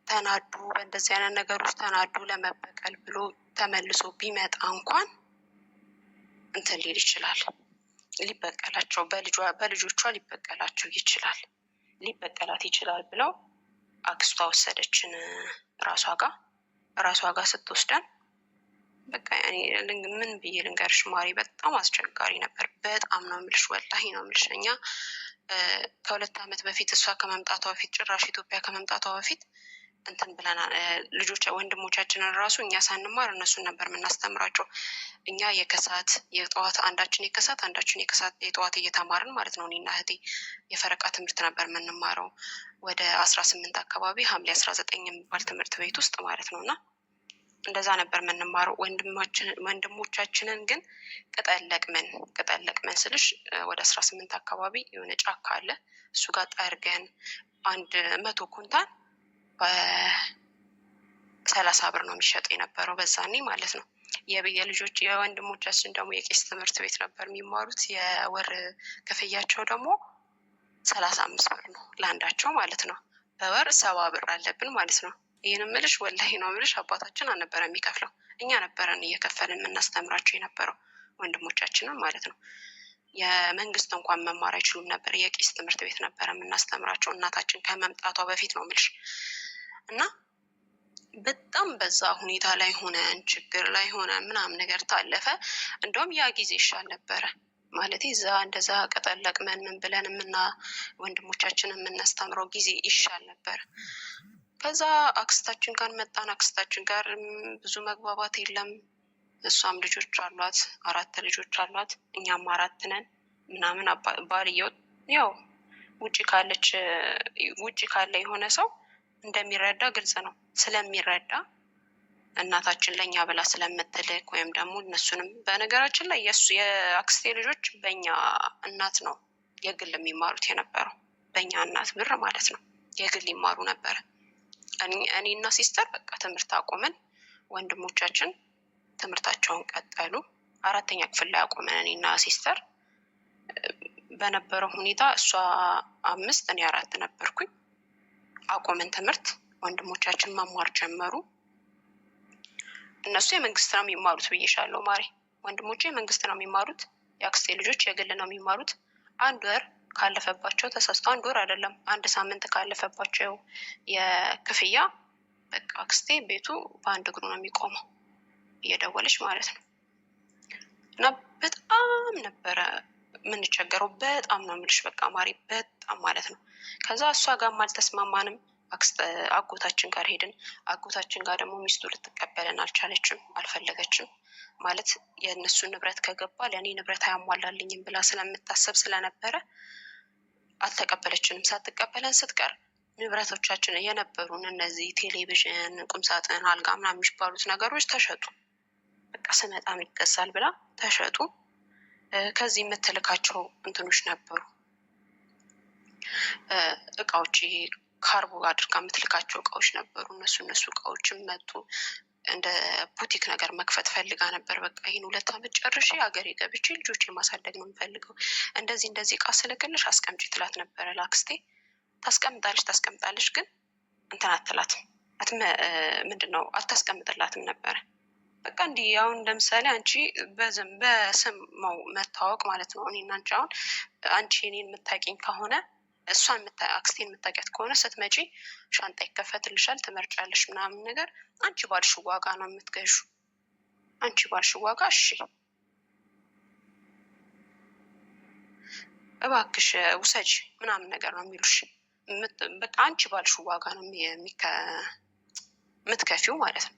ተናዱ በእንደዚህ አይነት ነገሮች ተናዱ ለመበቀል ብሎ ተመልሶ ቢመጣ እንኳን እንትን ሊል ይችላል፣ ሊበቀላቸው በልጆቿ ሊበቀላት ይችላል ብለው አክስቷ ወሰደችን ራሷ ጋር ስትወስደን በቃ ምን ብዬ ልንገርሽ ማሪ፣ በጣም አስቸጋሪ ነበር። በጣም ነው የምልሽ፣ ወላሂ ነው የምልሽ። እኛ ከ2 ዓመት በፊት እሷ ከመምጣቷ በፊት ጭራሽ ኢትዮጵያ ከመምጣቷ በፊት እንትን ብለናል። ወንድሞቻችንን ራሱ እኛ ሳንማር እነሱን ነበር የምናስተምራቸው። እኛ የጠዋት አንዳችን የጠዋት እየተማርን ማለት ነው። እኔና እህቴ የፈረቃ ትምህርት ነበር የምንማረው ወደ 18 አካባቢ ሐምሌ 19 የሚባል ትምህርት ቤት ውስጥ ማለት ነው። እና እንደዛ ነበር የምንማረው። ወንድሞቻችንን ግን ቅጠል ለቅመን ስልሽ ወደ 18 አካባቢ የሆነ ጫካ አለ፣ እሱ ጋር ጠርገን 100 ኩንታል በ30 ብር ነው የሚሸጠው የነበረው በዛኔ ማለት ነው። የወንድሞቻችን ደግሞ የቄስ ትምህርት ቤት ነበር የሚማሩት። የወር ክፍያቸው ደግሞ 35 ብር ነው ለአንዳቸው ማለት ነው። በወር 70 ብር አለብን ማለት ነው። ይህን ምልሽ ወላሂ ነው ምልሽ። አባታችን አልነበረ የሚከፍለው፣ እኛ ነበረን እየከፈልን የምናስተምራቸው የነበረው ወንድሞቻችንም ማለት ነው። የመንግስት እንኳን መማር አይችሉም ነበር። የቄስ ትምህርት ቤት ነበረ የምናስተምራቸው እናታችን ከመምጣቷ በፊት ነው ምልሽ። እና በጣም በዛ ሁኔታ ላይ ሆነን ችግር ላይ ሆነ ምናምን ነገር ታለፈ። እንደውም ያ ጊዜ ይሻል ነበረ ማለት እዛ እንደዛ ቅጠል ለቅመን ምን ብለን ወንድሞቻችን የምናስተምረው ጊዜ ይሻል ነበር። ከዛ አክስታችን ጋር መጣን። አክስታችን ጋር ብዙ መግባባት የለም። እሷም ልጆች አሏት፣ 4 ልጆች አሏት፣ እኛም 4 ነን ምናምን። ባልየው ያው ውጭ ካለ የሆነ ሰው እንደሚረዳ ግልጽ ነው። ስለሚረዳ እናታችን ለእኛ ብላ ስለምትልክ ወይም ደግሞ እነሱንም በነገራችን ላይ የአክስቴ ልጆች በእኛ እናት ነው የግል የሚማሩት የነበረው፣ በእኛ እናት ብር ማለት ነው የግል ይማሩ ነበረ። እኔና ሲስተር በቃ ትምህርት አቆመን። ወንድሞቻችን ትምህርታቸውን ቀጠሉ። 4ኛ ክፍል ላይ አቆመን እኔና ሲስተር። በነበረው ሁኔታ እሷ 5 እኔ 4 ነበርኩኝ። አቆመን ትምህርት። ወንድሞቻችን መማር ጀመሩ። እነሱ የመንግስት ነው የሚማሩት ብዬሻለሁ ማሪ። ወንድሞቼ የመንግስት ነው የሚማሩት፣ የአክስቴ ልጆች የግል ነው የሚማሩት። 1 ወር ካለፈባቸው ተሳስቶ 1 ወር አይደለም 1 ሳምንት ካለፈባቸው የክፍያ በቃ አክስቴ ቤቱ በአንድ እግሩ ነው የሚቆመው እየደወለች ማለት ነው። እና በጣም ነበረ የምንቸገረው። በጣም ነው የምልሽ በቃ ማሪ፣ በጣም ማለት ነው። ከዛ እሷ ጋር አልተስማማንም። አጎታችን ጋር ሄድን። አጎታችን ጋር ደግሞ ሚስቱ ልትቀበለን አልቻለችም፣ አልፈለገችም። ማለት የእነሱ ንብረት ከገባ ለእኔ ንብረት አያሟላልኝም ብላ ስለምታሰብ ስለነበረ አልተቀበለችንም። ሳትቀበለን ስትቀር ንብረቶቻችን የነበሩን እነዚህ ቴሌቪዥን፣ ቁምሳጥን፣ አልጋ ምናምን የሚባሉት ነገሮች ተሸጡ። በቃ ስመጣም ይገዛል ብላ ተሸጡ። ከዚህ የምትልካቸው እንትኖች ነበሩ እቃዎች፣ ካርቦ አድርጋ የምትልካቸው እቃዎች ነበሩ። እነሱ እቃዎችም መጡ። እንደ ቡቲክ ነገር መክፈት ፈልጋ ነበር። በቃ ይህን 2 ዓመት ጨርሼ ሀገሬ ገብቼ ልጆች ማሳደግ ነው የምፈልገው፣ እንደዚህ እቃ ስልክልሽ አስቀምጪ ትላት ነበረ ለአክስቴ። ታስቀምጣለች ግን እንትን አትላትም። ምንድነው አታስቀምጥላትም ነበረ። በቃ እንዲህ አሁን ለምሳሌ አንቺ በስም መታወቅ ማለት ነው። እኔና አንቺ አሁን አንቺ እኔን የምታውቂኝ ከሆነ እሷን አክስቴን የምታውቂያት ከሆነ ስትመጪ ሻንጣ ይከፈትልሻል፣ ትመርጫለሽ ምናምን ነገር። አንቺ ባልሽ ዋጋ ነው የምትገዡ። አንቺ ባልሽ ዋጋ እሺ እባክሽ ውሰጅ ምናምን ነገር ነው የሚሉሽ። በቃ አንቺ ባልሽ ዋጋ ነው የምትከፊው ማለት ነው።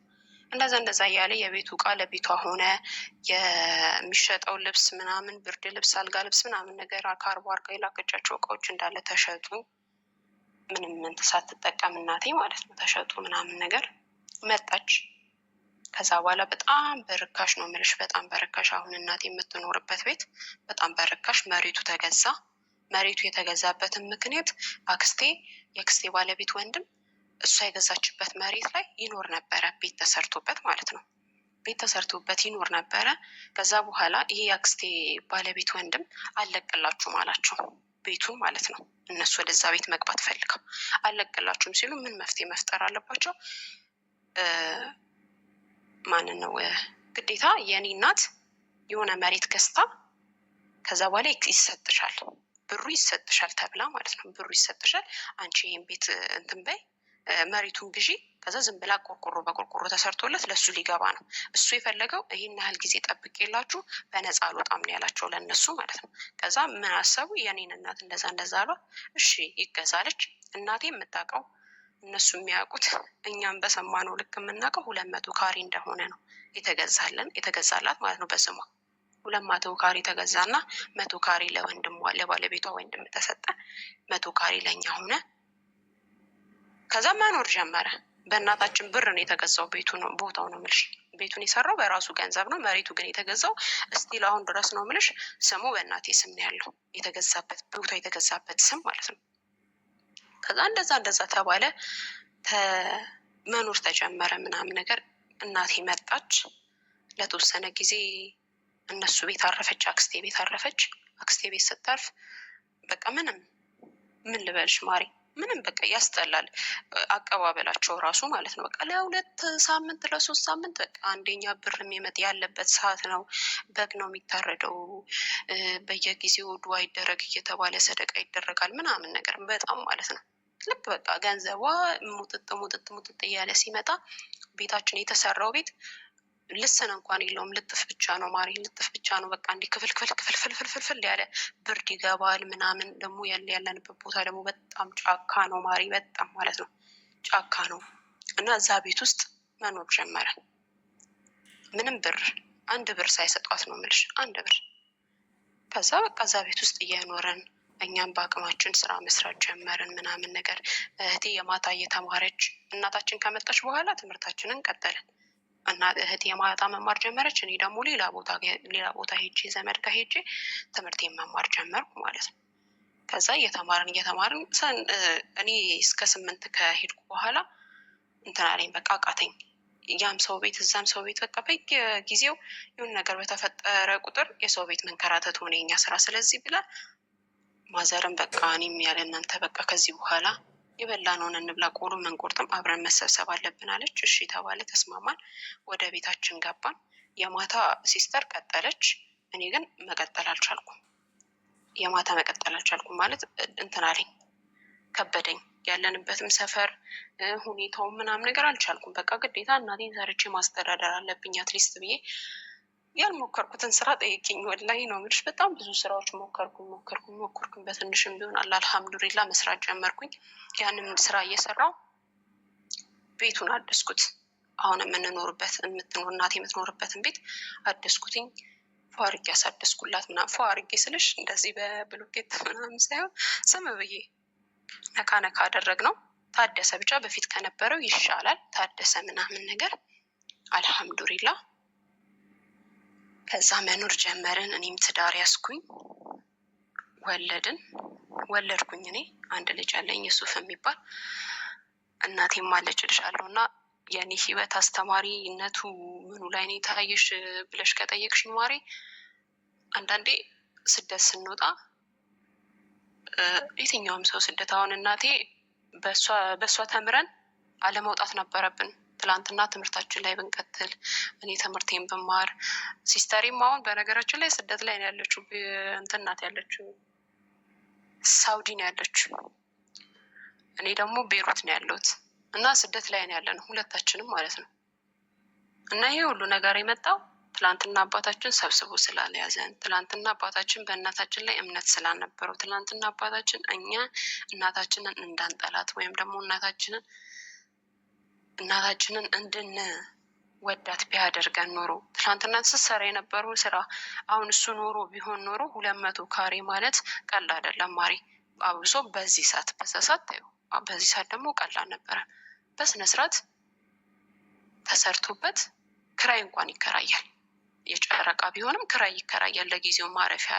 እንደዛ እያለ የቤቱ እቃ ለቤቷ ሆነ። የሚሸጠው ልብስ ምናምን፣ ብርድ ልብስ፣ አልጋ ልብስ ምናምን ነገር ካርቦ አድርጋ የላከቻቸው እቃዎች እንዳለ ተሸጡ። ምንም እንትን ሳትጠቀም እናቴ ማለት ነው ተሸጡ ምናምን ነገር። መጣች። ከዛ በኋላ በጣም በርካሽ ነው የምልሽ፣ በጣም በርካሽ። አሁን እናቴ የምትኖርበት ቤት በጣም በርካሽ መሬቱ ተገዛ። መሬቱ የተገዛበትን ምክንያት የአክስቴ ባለቤት ወንድም እሷ የገዛችበት መሬት ላይ ይኖር ነበረ፣ ቤት ተሰርቶበት ማለት ነው። ቤት ተሰርቶበት ይኖር ነበረ። ከዛ በኋላ ይሄ የአክስቴ ባለቤት ወንድም አልለቅላችሁም አላቸው፣ ቤቱን ማለት ነው። እነሱ ወደዛ ቤት መግባት ፈልገው አልለቅላችሁም ሲሉ ምን መፍትሄ መፍጠር አለባቸው? ማንን ነው ግዴታ የኔ እናት የሆነ መሬት ገዝታ ከዛ በኋላ ይሰጥሻል፣ ብሩ ይሰጥሻል ተብላ ማለት ነው። ብሩ ይሰጥሻል፣ አንቺ ይሄን ቤት እንትን በይ፣ መሬቱን ግዢ። ከዛ ዝም ብላ ቆርቆሮ በቆርቆሮ ተሰርቶለት ለሱ ሊገባ ነው። እሱ የፈለገው ይህን ያህል ጊዜ ጠብቄላችሁ በነፃ አልወጣም ነው ያላቸው ለእነሱ ማለት ነው። ከዛ ምን አሰቡ? የኔን እናት እንደዛ አሏ። እሺ ይገዛለች። እናቴ የምታውቀው እነሱ የሚያውቁት እኛም በሰማነው ልክ የምናውቀው 200 ካሬ እንደሆነ ነው የተገዛላት ማለት ነው። በስሟ 200 ካሬ ተገዛና 100 ካሬ ለባለቤቷ ወንድም ተሰጠ። 100 ካሬ ለኛ ሆነ። ከዛ መኖር ጀመረ። በእናታችን ብር ነው የተገዛው ቤቱ ነው ቦታው ነው የምልሽ። ቤቱን የሰራው በራሱ ገንዘብ ነው። መሬቱ ግን የተገዛው እስቲል አሁን ድረስ ነው የምልሽ። ስሙ በእናቴ ስም ነው ያለው፣ የተገዛበት ቦታው የተገዛበት ስም ማለት ነው። ከዛ እንደዛ ተባለ፣ መኖር ተጀመረ ምናምን ነገር። እናቴ መጣች ለተወሰነ ጊዜ እነሱ ቤት አረፈች፣ አክስቴ ቤት አረፈች። አክስቴ ቤት ስታርፍ በቃ ምን ልበልሽ ማሪ፣ ምንም በቃ ያስጠላል አቀባበላቸው ራሱ ማለት ነው። በቃ ለሁለት ሳምንት ለሶስት ሳምንት በቃ አንደኛ ብር የሚመጥ ያለበት ሰዓት ነው። በግ ነው የሚታረደው፣ በየጊዜው ዱዓ ይደረግ እየተባለ ሰደቃ ይደረጋል ምናምን ነገር በጣም ማለት ነው። ልክ በቃ ገንዘቧ ሙጥጥ ሙጥጥ ሙጥጥ እያለ ሲመጣ ቤታችን የተሰራው ቤት ልስን እንኳን የለውም። ልጥፍ ብቻ ነው ማሪ፣ ልጥፍ ብቻ ነው። በቃ እንዲህ ክፍል ያለ ብርድ ይገባል ምናምን። ደግሞ ያለንበት ቦታ ደግሞ በጣም ጫካ ነው ማሪ፣ በጣም ማለት ነው ጫካ ነው። እና እዛ ቤት ውስጥ መኖር ጀመረ። ምንም ብር አንድ ብር ሳይሰጧት ነው የምልሽ፣ አንድ ብር። ከዛ በቃ እዛ ቤት ውስጥ እየኖረን እኛም በአቅማችን ስራ መስራት ጀመርን ምናምን ነገር። እህቴ የማታ እየተማረች እናታችን ከመጣች በኋላ ትምህርታችንን ቀጠልን። እና እህቴ የማታ መማር ጀመረች። እኔ ደግሞ ሌላ ቦታ ሄጄ ዘመድ ጋር ሄጄ ትምህርቴን መማር ጀመርኩ ማለት ነው። ከዛ እየተማርን እኔ እስከ 8 ከሄድኩ በኋላ እንትን አለኝ፣ በቃ አቃተኝ። ያም ሰው ቤት እዛም ሰው ቤት በቃ በየጊዜው የሆነ ነገር በተፈጠረ ቁጥር የሰው ቤት መንከራተት ሆነ የኛ ስራ። ስለዚህ ብላ ማዘርን በቃ እኔም ያለ እናንተ በቃ ከዚህ በኋላ የበላነውን እንብላ፣ ቆሎ መንቆርጥም አብረን መሰብሰብ አለብን አለች። እሺ ተባለ፣ ተስማማን። ወደ ቤታችን ገባን። የማታ ሲስተር ቀጠለች፣ እኔ ግን መቀጠል አልቻልኩም። የማታ መቀጠል አልቻልኩም ማለት እንትን አለኝ፣ ከበደኝ። ያለንበትም ሰፈር ሁኔታው ምናምን ነገር አልቻልኩም። በቃ ግዴታ እናቴን ሰርቼ ማስተዳደር አለብኝ አትሊስት ብዬ ያልሞከርኩትን ስራ ጠይቅኝ። ወላሂ ነው የምልሽ። በጣም ብዙ ስራዎች ሞከርኩኝ። በትንሽም ቢሆን አልሐምዱሊላ መስራት ጀመርኩኝ። ያንን ስራ እየሰራው ቤቱን አደስኩት። አሁን የምንኖርበት እናቴ የምትኖርበትን ቤት አደስኩትኝ። ፏርጌ ያሳደስኩላት ምናምን። ፏርጌ ስልሽ እንደዚህ በብሎኬት ምናምን ሳይሆን ስም ብዬ ነካ ነካ አደረግ ነው። ታደሰ ብቻ በፊት ከነበረው ይሻላል። ታደሰ ምናምን ነገር አልሐምዱሊላ። ከዛ መኖር ጀመርን። እኔም ትዳር ያስኩኝ፣ ወለድኩኝ። እኔ አንድ ልጅ አለኝ ዩሱፍ የሚባል። እናቴም አለች እልሻለሁ። እና የኔ ህይወት አስተማሪነቱ ምኑ ላይ ነው የታየሽ ብለሽ ከጠየቅሽኝ ማሬ፣ አንዳንዴ ስደት ስንወጣ የትኛውም ሰው ስደት፣ አሁን እናቴ በእሷ ተምረን አለመውጣት ነበረብን። ትላንትና ትምህርታችን ላይ ብንቀጥል፣ እኔ ትምህርቴን ብማር፣ ሲስተሪም አሁን በነገራችን ላይ ስደት ላይ ነው ያለችው። እንትን ናት ያለችው፣ ሳውዲ ነው ያለችው። እኔ ደግሞ ቤሩት ነው ያለሁት። እና ስደት ላይ ነው ያለነው ሁለታችንም ማለት ነው። እና ይሄ ሁሉ ነገር የመጣው ትላንትና አባታችን ሰብስቦ ስላለያዘን፣ ትላንትና አባታችን በእናታችን ላይ እምነት ስላልነበረው፣ ትላንትና አባታችን እኛ እናታችንን እንዳንጠላት ወይም ደግሞ እናታችንን እንድንወዳት ቢያደርገን ኖሮ፣ ትላንትና ስትሰራ የነበረው ስራ አሁን እሱ ኖሮ ቢሆን ኖሮ 200 ካሬ ማለት ቀላል አይደለም ማሪ። አብሶ በዚህ ሰዓት በዚህ ሰዓት ደግሞ ቀላል ነበረ። በስነስርዓት ተሰርቶበት ክራይ እንኳን ይከራያል። የጨረቃ ቢሆንም ክራይ ይከራያል። ለጊዜው ማረፊያ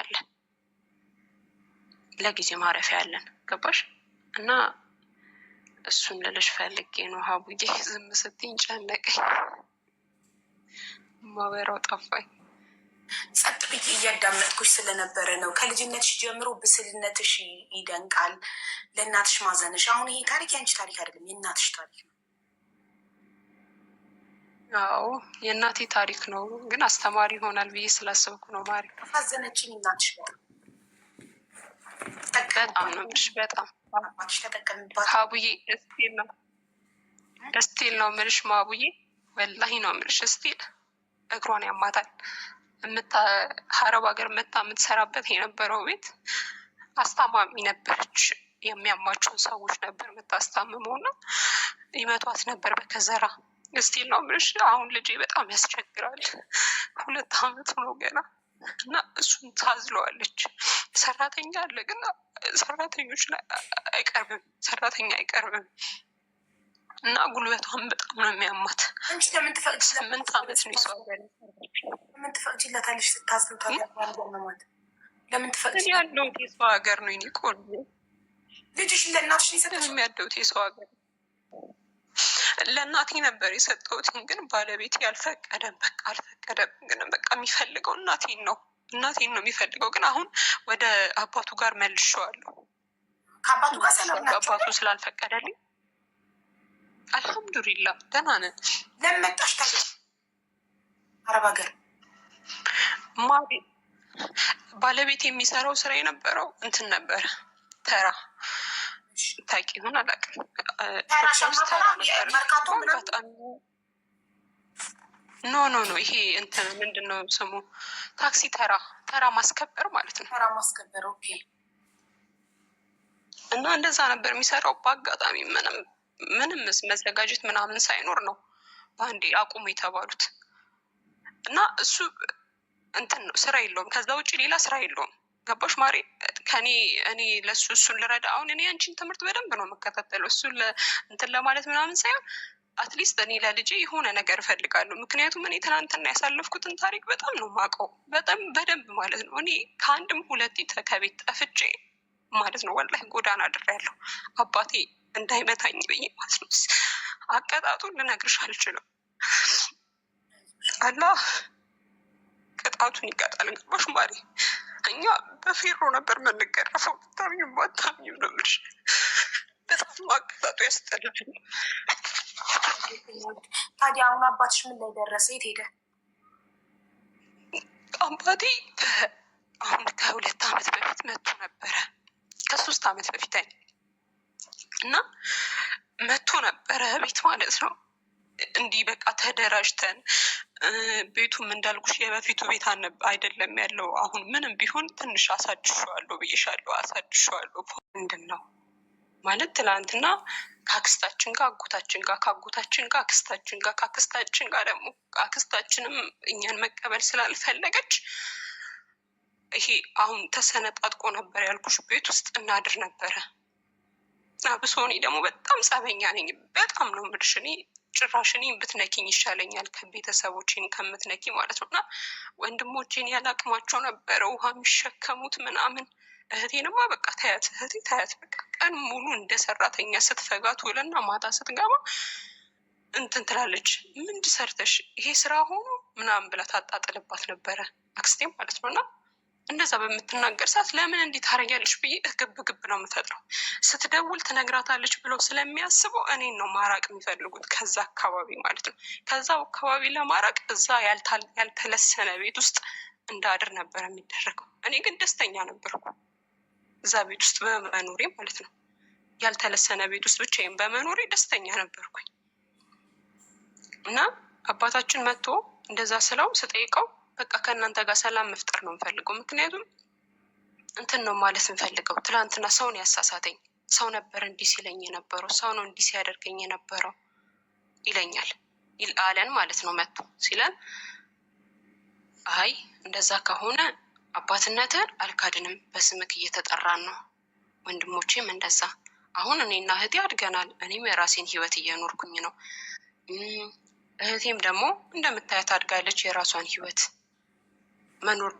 አለን። ገባሽ? እና እሱን ልልሽ ፈልጌ ነው ሀቡዬ። ዝም ስትይኝ ጨነቀኝ፣ ማወራው ጠፋኝ። ጸጥ ብዬ እያዳመጥኩሽ ስለነበረ ነው። ከልጅነትሽ ጀምሮ ብስልነትሽ ይደንቃል። ለእናትሽ ማዘንሽ። አሁን ይሄ ታሪክ ያንቺ ታሪክ አይደለም፣ የእናትሽ ታሪክ ነው። አዎ የእናቴ ታሪክ ነው፣ ግን አስተማሪ ይሆናል ብዬ ስላሰብኩ ነው ማሪ። ካሳዘነችኝ እናትሽ በጣም ነው የምልሽ። በጣም ተጠቀምባት ሀቡዬ። እስቲል ነው የምልሽ ማቡዬ፣ ወላሂ ነው የምልሽ። እስቲል እግሯን ያማታል። ሀረብ ሀገር መታ የምትሰራበት የነበረው ቤት አስታማሚ ነበረች። የሚያማቸውን ሰዎች ነበር የምታስታምመው እና ይመቷት ነበር በከዘራ። እስቲል ነው የምልሽ። አሁን ልጄ በጣም ያስቸግራል። 2 አመት ነው ገና እና እሱን ታዝለዋለች። ሰራተኛ አለ ግን ሰራተኛ አይቀርብም እና ጉልበቷን በጣም ነው የሚያማት። 8 አመት ነው ይሰው ለምን ትፈቅጂላታለሽ? ስታስሉታ ለምን ትፈቅጂ? ያለሁት የሰው ሀገር ነው። እኔ ቆንጆ ልጅሽ ለእናትሽ የሰጠሽ? የሚያደውት የሰው ሀገር ለእናቴ ነበር የሰጠሁት፣ ግን ባለቤቴ አልፈቀደም። በቃ አልፈቀደም። ግን በቃ የሚፈልገው እናቴን ነው የሚፈልገው። ግን አሁን ወደ አባቱ ጋር መልሼዋለሁ። ከአባቱ ጋር ሰላም ናቸው? አባቱ ስላልፈቀደልኝ አልሐምዱሊላህ ደህና ነን። ለምን መጣሽ ታዲያ አረብ ሀገር? ባለቤት የሚሰራው ስራ የነበረው እንትን ነበረ፣ ተራ ታውቂ ይሆን አላውቅም። ኖ ይሄ እንትን ምንድን ነው ስሙ? ታክሲ ተራ ማስከበር ማለት ነው። ተራ ማስከበር ኦኬ። እና እንደዛ ነበር የሚሰራው። በአጋጣሚ ምንም መዘጋጀት ምናምን ሳይኖር ነው በአንዴ አቁሙ የተባሉት። እና እሱ እንትን ነው ስራ የለውም፣ ከዛ ውጭ ሌላ ስራ የለውም። ገባሽ ማሬ? እኔ ለሱ እሱን ልረዳ። አሁን እኔ አንቺን ትምህርት በደንብ ነው የምከታተለው፣ እሱን እንትን ለማለት ምናምን ሳይሆን አትሊስት እኔ ለልጄ የሆነ ነገር እፈልጋለሁ። ምክንያቱም እኔ ትናንትና ያሳለፍኩትን ታሪክ በጣም ነው የማውቀው፣ በጣም በደንብ ማለት ነው። እኔ ከአንድም ሁለቴ ከቤት ጠፍቼ ማለት ነው ወላሂ ጎዳና አድሬያለሁ። አባቴ እንዳይመታኝ ብዬ ማለት ነው። አቀጣጡን ልነግርሽ አልችልም። አላህ ቅጣቱን ይቀጣል። ገባሽ ማሪ? እኛ በፌሮ ነበር የምንገረፈው። ታሚም ባታሚም ነው የምልሽ። በጣም አቀጣጡ ያስጠላል። ታዲያ አሁን አባትሽ ምን ላይ ደረሰ? የት ሄደ? አባቴ አሁን ከ2 ዓመት በፊት መጥቶ ነበረ፣ ከ3 ዓመት በፊት እና መጥቶ ነበረ ቤት ማለት ነው። እንዲህ በቃ ተደራጅተን ቤቱም እንዳልኩሽ የበፊቱ ቤት አይደለም ያለው። አሁን ምንም ቢሆን ትንሽ አሳድሸዋለሁ ብዬሻለሁ፣ አሳድሸዋለሁ። ምንድን ነው ማለት ትላንትና ከአክስታችን ጋር አጎታችን ጋር ከአጎታችን ጋር አክስታችን ጋር ከአክስታችን ጋር ደግሞ አክስታችንም እኛን መቀበል ስላልፈለገች ይሄ አሁን ተሰነጣጥቆ ነበር ያልኩሽ ቤት ውስጥ እናድር ነበረ። አብሶ እኔ ደግሞ በጣም ጸበኛ ነኝ። በጣም ነው የምልሽ። እኔ ጭራሽ እኔን ብትነኪኝ ይሻለኛል ከቤተሰቦቼን ከምትነኪ ማለት ነው። እና ወንድሞቼን ያላቅማቸው ነበረ ውሃ የሚሸከሙት ምናምን። እህቴንማ በቃ ታያት በቃ ቀን ሙሉ እንደ ሰራተኛ ስትፈጋት ውለና ማታ ስትገባ እንትን ትላለች። ምንድ ሰርተሽ ይሄ ስራ ሆኖ ምናምን ብላ ታጣጥልባት ነበረ አክስቴ ማለት ነው። እና እንደዛ በምትናገር ሰዓት ለምን እንዲህ ታደርጊያለሽ ብዬ ግብ ነው የምፈጥረው። ስትደውል ትነግራታለች ብለው ስለሚያስቡ እኔን ነው ማራቅ የሚፈልጉት ከዛ አካባቢ ማለት ነው። ከዛ አካባቢ ለማራቅ እዛ ያልተለሰነ ቤት ውስጥ እንዳድር ነበር የሚደረገው። እኔ ግን ደስተኛ ነበርኩ እዛ ቤት ውስጥ በመኖሬ ማለት ነው። ያልተለሰነ ቤት ውስጥ ብቻዬን በመኖሬ ደስተኛ ነበርኩኝ። እና አባታችን መጥቶ እንደዛ ስለው ስጠይቀው በቃ ከእናንተ ጋር ሰላም መፍጠር ነው የምፈልገው። ምክንያቱም እንትን ነው ማለት እንፈልገው። ትላንትና ሰውን ያሳሳተኝ ሰው ነበር እንዲህ ሲለኝ የነበረው፣ ሰው ነው እንዲህ ሲያደርገኝ የነበረው ይለኛል አለን ማለት ነው። መጥቶ ሲለን አይ እንደዛ ከሆነ አባትነትን አልካድንም፣ በስምክ እየተጠራን ነው። ወንድሞቼም እንደዛ። አሁን እኔና እህቴ አድገናል። እኔም የራሴን ህይወት እየኖርኩኝ ነው። እህቴም ደግሞ እንደምታያት አድጋለች። የራሷን ህይወት መኖር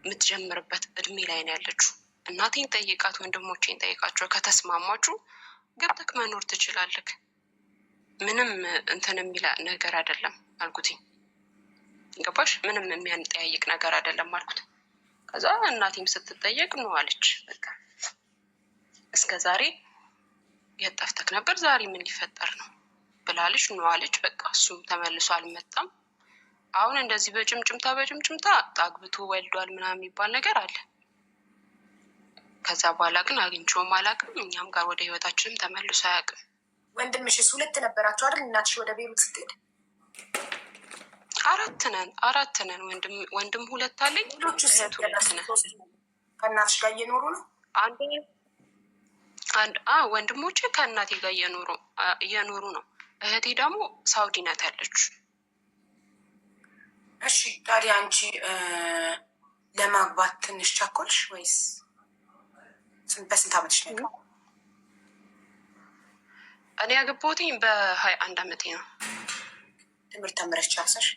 የምትጀምርበት እድሜ ላይ ነው ያለችው። እናቴን ጠይቃት፣ ወንድሞቼን ጠይቃቸው። ከተስማማችሁ ገብተክ መኖር ትችላለህ። ምንም እንትን የሚል ነገር አይደለም አልኩትኝ። ገባሽ? ምንም የሚያንጠያይቅ ነገር አይደለም አልኩት። ከዛ እናቴም ስትጠየቅ ነው አለች። በቃ እስከ ዛሬ የት ጠፍተክ ነበር? ዛሬ ምን ሊፈጠር ነው ብላለች ነው አለች። በቃ እሱም ተመልሶ አልመጣም። አሁን እንደዚህ በጭምጭምታ አግብቶ ወልዷል ምናምን የሚባል ነገር አለ። ከዛ በኋላ ግን አግኝቼውም አላውቅም። እኛም ጋር ወደ ህይወታችንም ተመልሶ አያውቅም። ወንድምሽስ 2 ነበራችሁ አይደል? እናትሽ ወደ ቤሩት ስትሄድ 4 ነን። ወንድም 2 አለኝ። እህት 2 ነን። ከእናትሽ ጋር እየኖሩ ነው? ወንድሞቼ ከእናቴ ጋር እየኖሩ ነው። እህቴ ደግሞ ሳውዲ ናት ያለች። እሺ ታዲያ አንቺ ለማግባት ትንሽ ቻኮልሽ ወይስ በስንት ዓመትሽ ነው? እኔ ያገባሁትኝ በ21 ዓመቴ ነው። ትምህርት ተምረሽ ጨርሰሽ?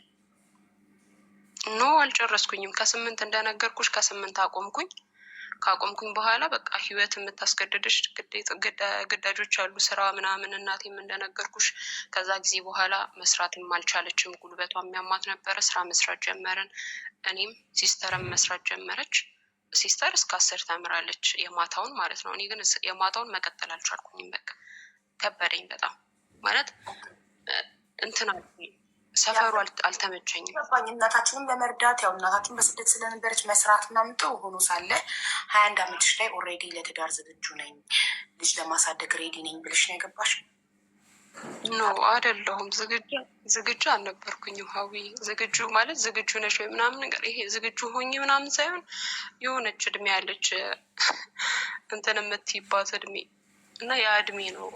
ኖ አልጨረስኩኝም። ከ8 እንደነገርኩሽ ከ8 አቆምኩኝ። ካቆምኩኝ በኋላ በቃ ህይወት የምታስገድድሽ ግዳጆች አሉ፣ ስራ ምናምን። እናቴም እንደነገርኩሽ ከዛ ጊዜ በኋላ መስራትም አልቻለችም። ጉልበቷ የሚያማት ነበረ። ስራ መስራት ጀመርን። እኔም ሲስተርም መስራት ጀመረች። ሲስተር እስከ 10 ተምራለች፣ የማታውን ማለት ነው። እኔ ግን የማታውን መቀጠል አልቻልኩኝም። በቃ ከበደኝ በጣም ማለት እንትና ሰፈሩ አልተመቸኝም። እናታችንም ለመርዳት ያው እናታችን በስደት ስለነበረች መስራት ምናምን ጥሩ ሆኖ ሳለ 21 ዓመትሽ ላይ ኦልሬዲ ለትዳር ዝግጁ ነኝ ልጅ ለማሳደግ ሬዲ ነኝ ብለሽ ነው የገባሽ? ኖ አይደለሁም። ዝግጁ አልነበርኩኝም። ሀዊ ዝግጁ ማለት ዝግጁ ነሽ ወይ ምናምን ነገር ይሄ ዝግጁ ሆኜ ምናምን ሳይሆን የሆነች እድሜ ያለች እንትን የምትይባት እድሜ እና ያ እድሜ ነው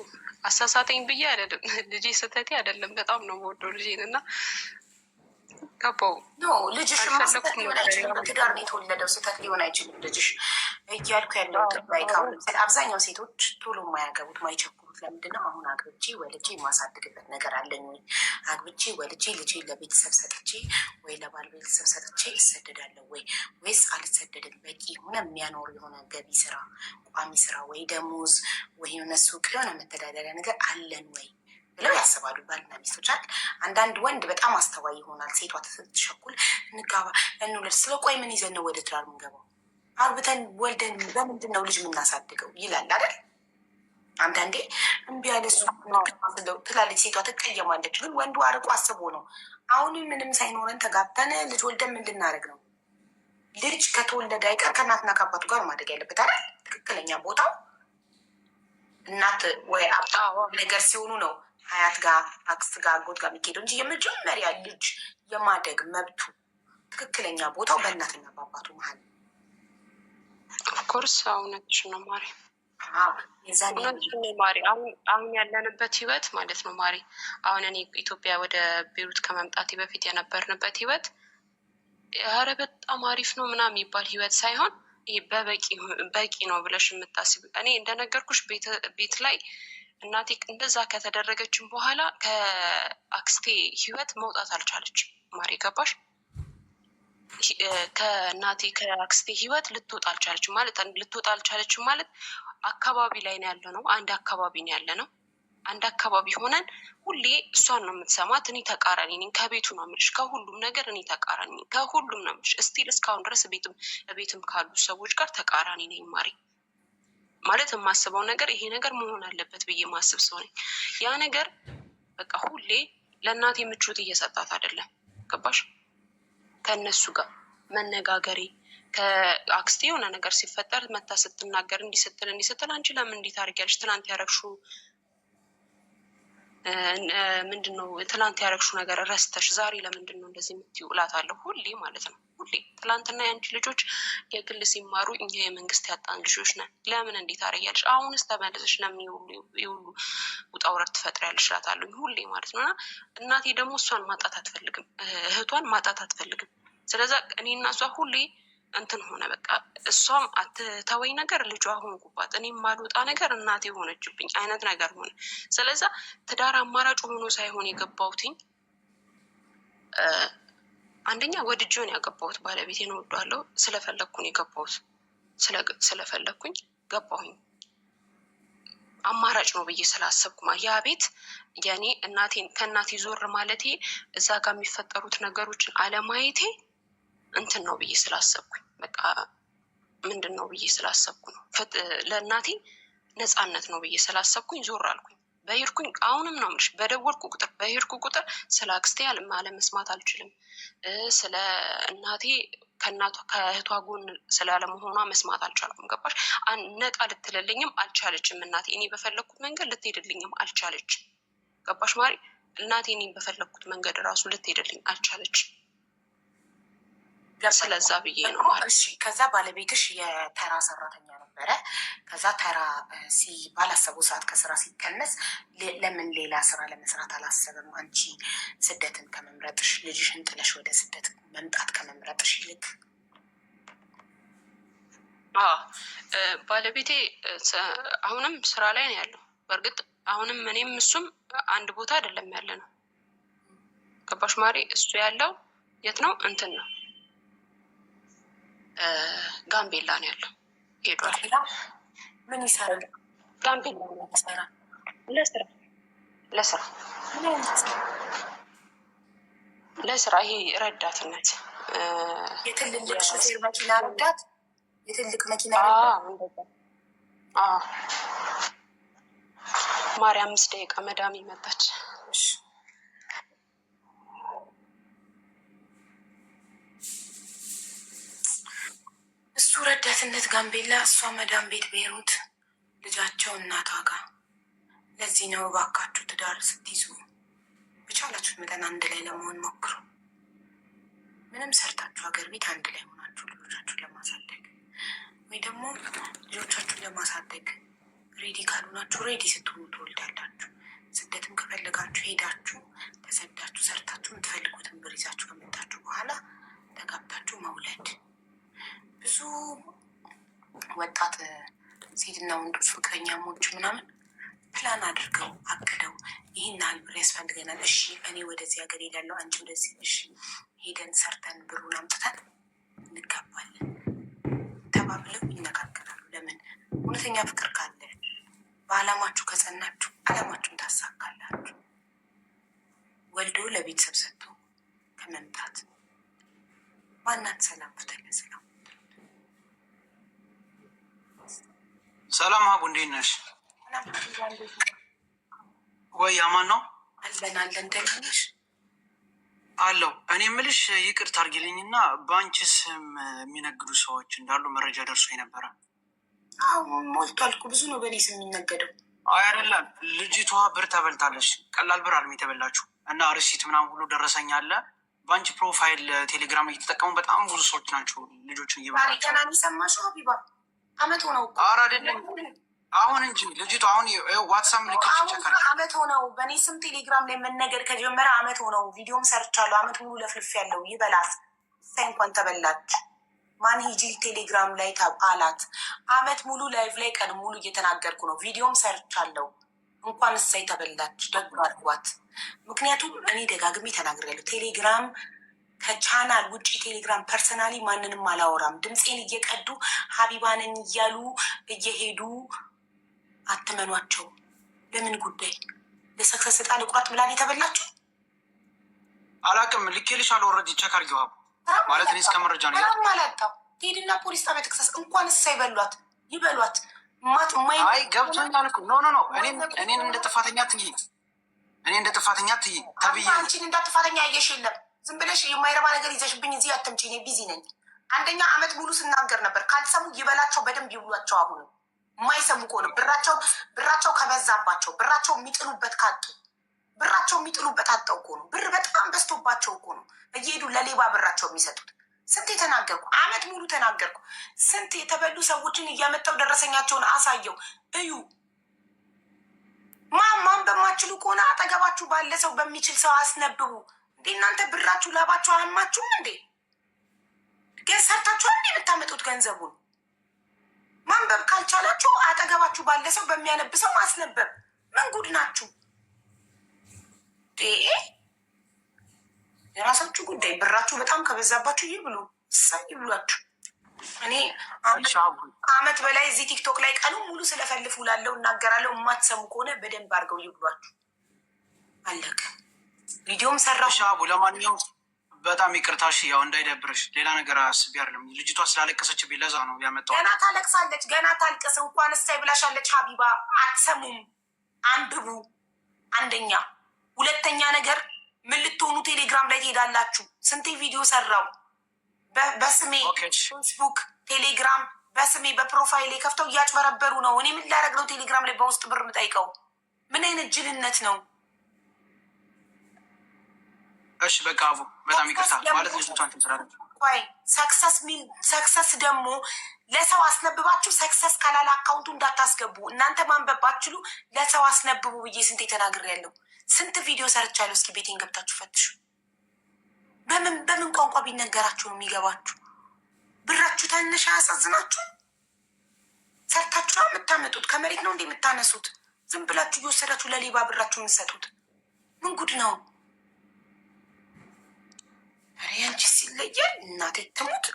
አሳሳተኝ ብዬ አይደለም። ልጄ ስህተቴ አይደለም። በጣም ነው የምወደው ልጄን እና ገባው ልጅሽ ስህተት ሊሆን አይችልም። በትዳር ነው የተወለደው፣ ስህተት ሊሆን አይችልም ልጅሽ እያልኩ ያለው ባይካሁን አብዛኛው ሴቶች ቶሎ የማያገቡት ማይቸኩሉት ለምንድን ነው? አሁን አግብቼ ወልጄ የማሳድግበት ነገር አለኝ ወይ? አግብቼ ወልጄ ልጄ ለቤተሰብ ሰጥቼ ወይ ለባል ቤተሰብ ሰጥቼ እሰደዳለሁ ወይ ወይስ አልሰደድም? በቂ የሆነ የሚያኖር የሆነ ገቢ ስራ፣ ቋሚ ስራ ወይ ደሞዝ ወይ የሆነ ሱቅ የሆነ መተዳደሪያ ነገር አለን ወይ ብለው ያስባሉ ባልና ሚስቶች አይደል? አንዳንድ ወንድ በጣም አስተዋይ ይሆናል። ሴቷ ስትሸኩል እንጋባ እንውለድ፣ ስለ ቆይ ምን ይዘን ነው ወደ ትዳር የምንገባው? አግብተን ወልደን በምንድን ነው ልጅ የምናሳድገው ይላል አይደል? አንዳንዴ እምቢ ያለ እሱ ትላለች ሴቷ፣ ትቀየማለች። ግን ወንዱ አርቆ አስቦ ነው። አሁንም ምንም ሳይኖረን ተጋብተን ልጅ ወልደን ምን ልናደርግ ነው? ልጅ ከተወለደ አይቀር ከእናትና ከአባቱ ጋር ማደግ ያለበት አይደል? ትክክለኛ ቦታው እናት ወይ ነገር ሲሆኑ ነው አያት ጋር አክስት ጋር አጎት ጋር የሚሄደው እንጂ የመጀመሪያ ልጅ የማደግ መብቱ ትክክለኛ ቦታው በእናትና በአባቱ መሀል። ኦፍኮርስ እውነትሽ ነው ማሪ፣ እውነትሽ ነው ማሪ። አሁን ያለንበት ህይወት ማለት ነው ማሪ። አሁን እኔ ኢትዮጵያ ወደ ቤሩት ከመምጣቴ በፊት የነበርንበት ህይወት ኧረ በጣም አሪፍ ነው ምናምን የሚባል ህይወት ሳይሆን ይህ በቂ ነው ብለሽ የምታስቢ። እኔ እንደነገርኩሽ ቤት ላይ እናቴ እንደዛ ከተደረገችን በኋላ ከአክስቴ ህይወት መውጣት አልቻለችም ማሪ፣ ገባሽ? ከእናቴ ከአክስቴ ህይወት ልትወጣ አልቻለችም ማለት ልትወጣ አልቻለችም ማለት አካባቢ ላይ ነው ያለ ነው። አንድ አካባቢ ነው ያለ ነው። አንድ አካባቢ ሆነን ሁሌ እሷን ነው የምትሰማት። እኔ ተቃራኒ ነኝ። ከቤቱ ነው የምልሽ፣ ከሁሉም ነገር እኔ ተቃራኒ ነኝ። ከሁሉም ነው የምልሽ። እስቲል እስካሁን ድረስ ቤትም ካሉ ሰዎች ጋር ተቃራኒ ነኝ ማሪ። ማለት የማስበው ነገር ይሄ ነገር መሆን አለበት ብዬ ማስብ ሰው ነኝ። ያ ነገር በቃ ሁሌ ለእናቴ ምቾት እየሰጣት አይደለም። ገባሽ? ከእነሱ ጋር መነጋገሬ ከአክስቴ የሆነ ነገር ሲፈጠር መታ ስትናገር እንዲስትል አንቺ ለምን እንዲህ ታደርጊያለሽ? ትናንት ያረግሽው ምንድን ነው? ትናንት ያረግሽው ነገር ረስተሽ ዛሬ ለምንድን ነው እንደዚህ የምትይው እላታለሁ ሁሌ ማለት ነው። ሁሌ ትላንትና የአንቺ ልጆች የግል ሲማሩ እኛ የመንግስት ያጣን ልጆች ነን። ለምን እንዴት ታደርጊያለሽ? አሁንስ ተመለሰሽ ለምን የሁሉ ውጣ ውረድ ትፈጥሪያለሽ እላታለሁ ሁሌ ማለት ነው። እና እናቴ ደግሞ እሷን ማጣት አትፈልግም፣ እህቷን ማጣት አትፈልግም። ስለዛ እኔ እና እሷ ሁሌ እንትን ሆነ በቃ እሷም አትተወኝ ነገር ልጇ ሆንኩባት፣ እኔም ማልወጣ ነገር እናቴ ሆነችብኝ አይነት ነገር ሆነ። ስለዛ ትዳር አማራጭ ሆኖ ሳይሆን የገባሁትኝ አንደኛ ወድጄውን ያገባሁት ባለቤቴን እወደዋለሁ ስለፈለግኩኝ የገባሁት ስለፈለግኩኝ ገባሁኝ። አማራጭ ነው ብዬ ስላሰብኩ ያ ቤት የኔ እናቴን ከእናቴ ዞር ማለቴ እዛ ጋር የሚፈጠሩት ነገሮችን አለማየቴ እንትን ነው ብዬ ስላሰብኩኝ በቃ ምንድን ነው ብዬ ስላሰብኩ ነው። ለእናቴ ነፃነት ነው ብዬ ስላሰብኩኝ ዞር አልኩኝ። በሄድኩኝ አሁንም ነው የምልሽ በደወልኩ ቁጥር በሄድኩ ቁጥር ስለ አክስቴ አለመስማት አልችልም። ስለ እናቴ ከእህቷ ጎን ስላለመሆኗ መስማት አልቻልኩም። ገባሽ? ነቃ ልትልልኝም አልቻለችም እናቴ። እኔ በፈለግኩት መንገድ ልትሄድልኝም አልቻለችም። ገባሽ ማሪ? እናቴ እኔ በፈለግኩት መንገድ ራሱ ልትሄድልኝ አልቻለችም። ስለዛ ብዬ ነው ማለት። እሺ ከዛ ባለቤትሽ የተራ ሰራተኛ ነበረ። ከዛ ተራ ባላሰቡ ሰዓት ከስራ ሲቀነስ ለምን ሌላ ስራ ለመስራት አላሰበም? አንቺ ስደትን ከመምረጥሽ ልጅሽን ጥለሽ ወደ ስደት መምጣት ከመምረጥሽ ይልቅ ባለቤቴ አሁንም ስራ ላይ ነው ያለው። በእርግጥ አሁንም እኔም እሱም አንድ ቦታ አይደለም ያለ ነው። ገባሽ ማሪ? እሱ ያለው የት ነው? እንትን ነው ጋምቤላ ነው ያለው። ሄዷል። ምን ይሰራል? ጋምቤላ ነው ይሰራል። ለስራ ይሄ ረዳትነት የትልልቅ ሹፌር መኪና ረዳት የትልቅ መኪና ማርያም 5 ደቂቃ መዳም መጣች። እሱ ረዳትነት ጋምቤላ፣ እሷ መዳም ቤት ቤሩት፣ ልጃቸው እናቷ ጋር። ለዚህ ነው እባካችሁ ትዳር ስትይዙ በቻላችሁት መጠን አንድ ላይ ለመሆን ሞክሩ። ምንም ሰርታችሁ ሀገር ቤት አንድ ላይ ሆናችሁ ልጆቻችሁን ለማሳደግ ወይ ደግሞ ልጆቻችሁን ለማሳደግ ሬዲ ካልሆናችሁ ሬዲ ስትሆኑ ትወልዳላችሁ። ስደትም ከፈለጋችሁ ሄዳችሁ ተሰዳችሁ ሰርታችሁ የምትፈልጉትን ብር ይዛችሁ ከመጣችሁ በኋላ ተጋብታችሁ መውለድ። ብዙ ወጣት ሴትና ወንዶች ፍቅረኛሞች ምናምን ፕላን አድርገው አቅደው ይህን ያህል ብር ያስፈልገናል፣ እሺ እኔ ወደዚህ ሀገር ሄዳለሁ፣ አንቺ ወደዚህ፣ እሺ ሄደን ሰርተን ብሩን አምጥተን እንጋባለን ተባብለው ይነጋገራሉ። ለምን? እውነተኛ ፍቅር ካለ በአላማችሁ ከጸናችሁ አላማችሁን ታሳካላችሁ። ወልዶ ለቤተሰብ ሰጥቶ ከመምጣት ማናት ሰላም ተገለጽነው። ሰላም ሀቡ እንዴት ነሽ? ወይ አማን ነው አለን አለን። ደህና ነሽ? አለው። እኔ የምልሽ ይቅርታ አድርጊልኝና በአንቺ ስም የሚነግዱ ሰዎች እንዳሉ መረጃ ደርሶ ነበረ። አዎ ሞልቷል እኮ ብዙ ነው በእኔ ስም የሚነገደው። አይ አይደለም፣ ልጅቷ ብር ተበልታለች። ቀላል ብር አልሚ የተበላችሁ እና ሪሲት ምናምን ሁሉ ደረሰኝ አለ። በአንቺ ፕሮፋይል ቴሌግራም እየተጠቀሙ በጣም ብዙ ሰዎች ናቸው ልጆችን እየበላቸው። ገና የሚሰማሽው ሀቢባ አመት ሆነው እኮ። ኧረ አይደለም አሁን እንጂ ልጅቷ አሁን ዋትሳፕ ልክች ቸከር አመት ሆነው በእኔ ስም ቴሌግራም ላይ መነገድ ከጀመረ አመት ሆነው። ቪዲዮም ሰርቻለሁ። አመት ሙሉ ለፍልፍ ያለው ይበላት ሳይ እንኳን ተበላች። ማን ሂጂ ቴሌግራም ላይ አላት። አመት ሙሉ ላይቭ ላይ ቀን ሙሉ እየተናገርኩ ነው። ቪዲዮም ሰርቻለሁ። እንኳን እሳይ ተበላች። ደግ አድርጓት። ምክንያቱም እኔ ደጋግሜ ተናግሬያለሁ። ቴሌግራም ከቻናል ውጭ ቴሌግራም ፐርሰናሊ ማንንም አላወራም። ድምፄን እየቀዱ ሀቢባንን እያሉ እየሄዱ አትመኗቸው። ለምን ጉዳይ ለሰክሰስ ጣል ቁራት ብላን የተበላችሁ አላቅም። ልኬልሽ አልወረድ ቸክ አድርጊው ማለት እኔ እስከ መረጃ ነው አላጣው። ሄድና ፖሊስ ጣቢያ ተከሳስ። እንኳን እሳ ይበሏት ይበሏት። አይ ገብቶኛል እኮ ኖ እኔን እንደ ጥፋተኛ ትይ እኔ እንደ ጥፋተኛ ትይ ተብዬ አንቺን እንደ ጥፋተኛ አየሽ። የለም ዝም ብለሽ የማይረባ ነገር ይዘሽብኝ እዚህ አትምጪ። እኔ ቢዚ ነኝ። አንደኛ አመት ሙሉ ስናገር ነበር። ካልሰሙ ይበላቸው፣ በደንብ ይብሏቸው። አሁን የማይሰሙ ከሆነ ብራቸው ከበዛባቸው ብራቸው የሚጥሉበት ካጡ ብራቸው የሚጥሉበት አጣው እኮ ነው። ብር በጣም በዝቶባቸው እኮ ነው እየሄዱ ለሌባ ብራቸው የሚሰጡት። ስንት የተናገርኩ አመት ሙሉ ተናገርኩ። ስንት የተበሉ ሰዎችን እያመጣው ደረሰኛቸውን አሳየው። እዩ ማን በማችሉ ከሆነ አጠገባችሁ ባለ ሰው በሚችል ሰው አስነብቡ። እንዴ እናንተ ብራችሁ ላባችሁ አያማችሁም እንዴ? ግን ሰርታችሁ እንዴ የምታመጡት ገንዘቡን? ማንበብ ካልቻላችሁ አጠገባችሁ ባለ ሰው በሚያነብ ሰው ማስነበብ። ምን ጉድ ናችሁ? የራሳችሁ ጉዳይ። ብራችሁ በጣም ከበዛባችሁ ይብሉ፣ እሰይ ይብሏችሁ። እኔ አመት በላይ እዚህ ቲክቶክ ላይ ቀኑ ሙሉ ስለፈልፍ ውላለሁ፣ እናገራለሁ። የማትሰሙ ከሆነ በደንብ አድርገው ይብሏችሁ። አለቀ። ቪዲዮም ሰራሁ። ሻቡ ለማንኛውም በጣም ይቅርታሽ፣ ያው እንዳይደብርሽ ሌላ ነገር አስቤ አይደለም። ልጅቷ ስላለቀሰችብኝ ለዛ ነው ያመጣው። ገና ታለቅሳለች፣ ገና ታልቅስ። እንኳን እሰይ ብላሻለች ሀቢባ። አትሰሙም፣ አንብቡ። አንደኛ። ሁለተኛ ነገር ምን ልትሆኑ ቴሌግራም ላይ ትሄዳላችሁ? ስንቴ ቪዲዮ ሰራው በስሜ ፌስቡክ፣ ቴሌግራም በስሜ በፕሮፋይል ከፍተው እያጭበረበሩ ነው። እኔ ምን ላደርግ ነው ቴሌግራም ላይ በውስጥ ብር የምጠይቀው? ምን አይነት ጅልነት ነው? እሺ በቃ አቡ በጣም ይቅርታ ማለት ልጅቷን ትንስላለች። ቆይ ሰክሰስ ደግሞ ለሰው አስነብባችሁ ሰክሰስ ካላለ አካውንቱ እንዳታስገቡ። እናንተ ማንበብ ባትችሉ ለሰው አስነብቡ ብዬ ስንቴ ተናግሬያለሁ። ስንት ቪዲዮ ሰርቻለሁ። እስኪ ቤቴን ገብታችሁ ፈትሹ። በምን ቋንቋ ቢነገራችሁ ነው የሚገባችሁ? ብራችሁ ትንሽ አያሳዝናችሁ? ሰርታችሁ ነው የምታመጡት? ከመሬት ነው እንደ የምታነሱት? ዝም ብላችሁ እየወሰዳችሁ ለሌባ ብራችሁ የምትሰጡት? ምን ጉድ ነው? ኧረ ያንቺስ ይለያል። እናቴ ትሙት።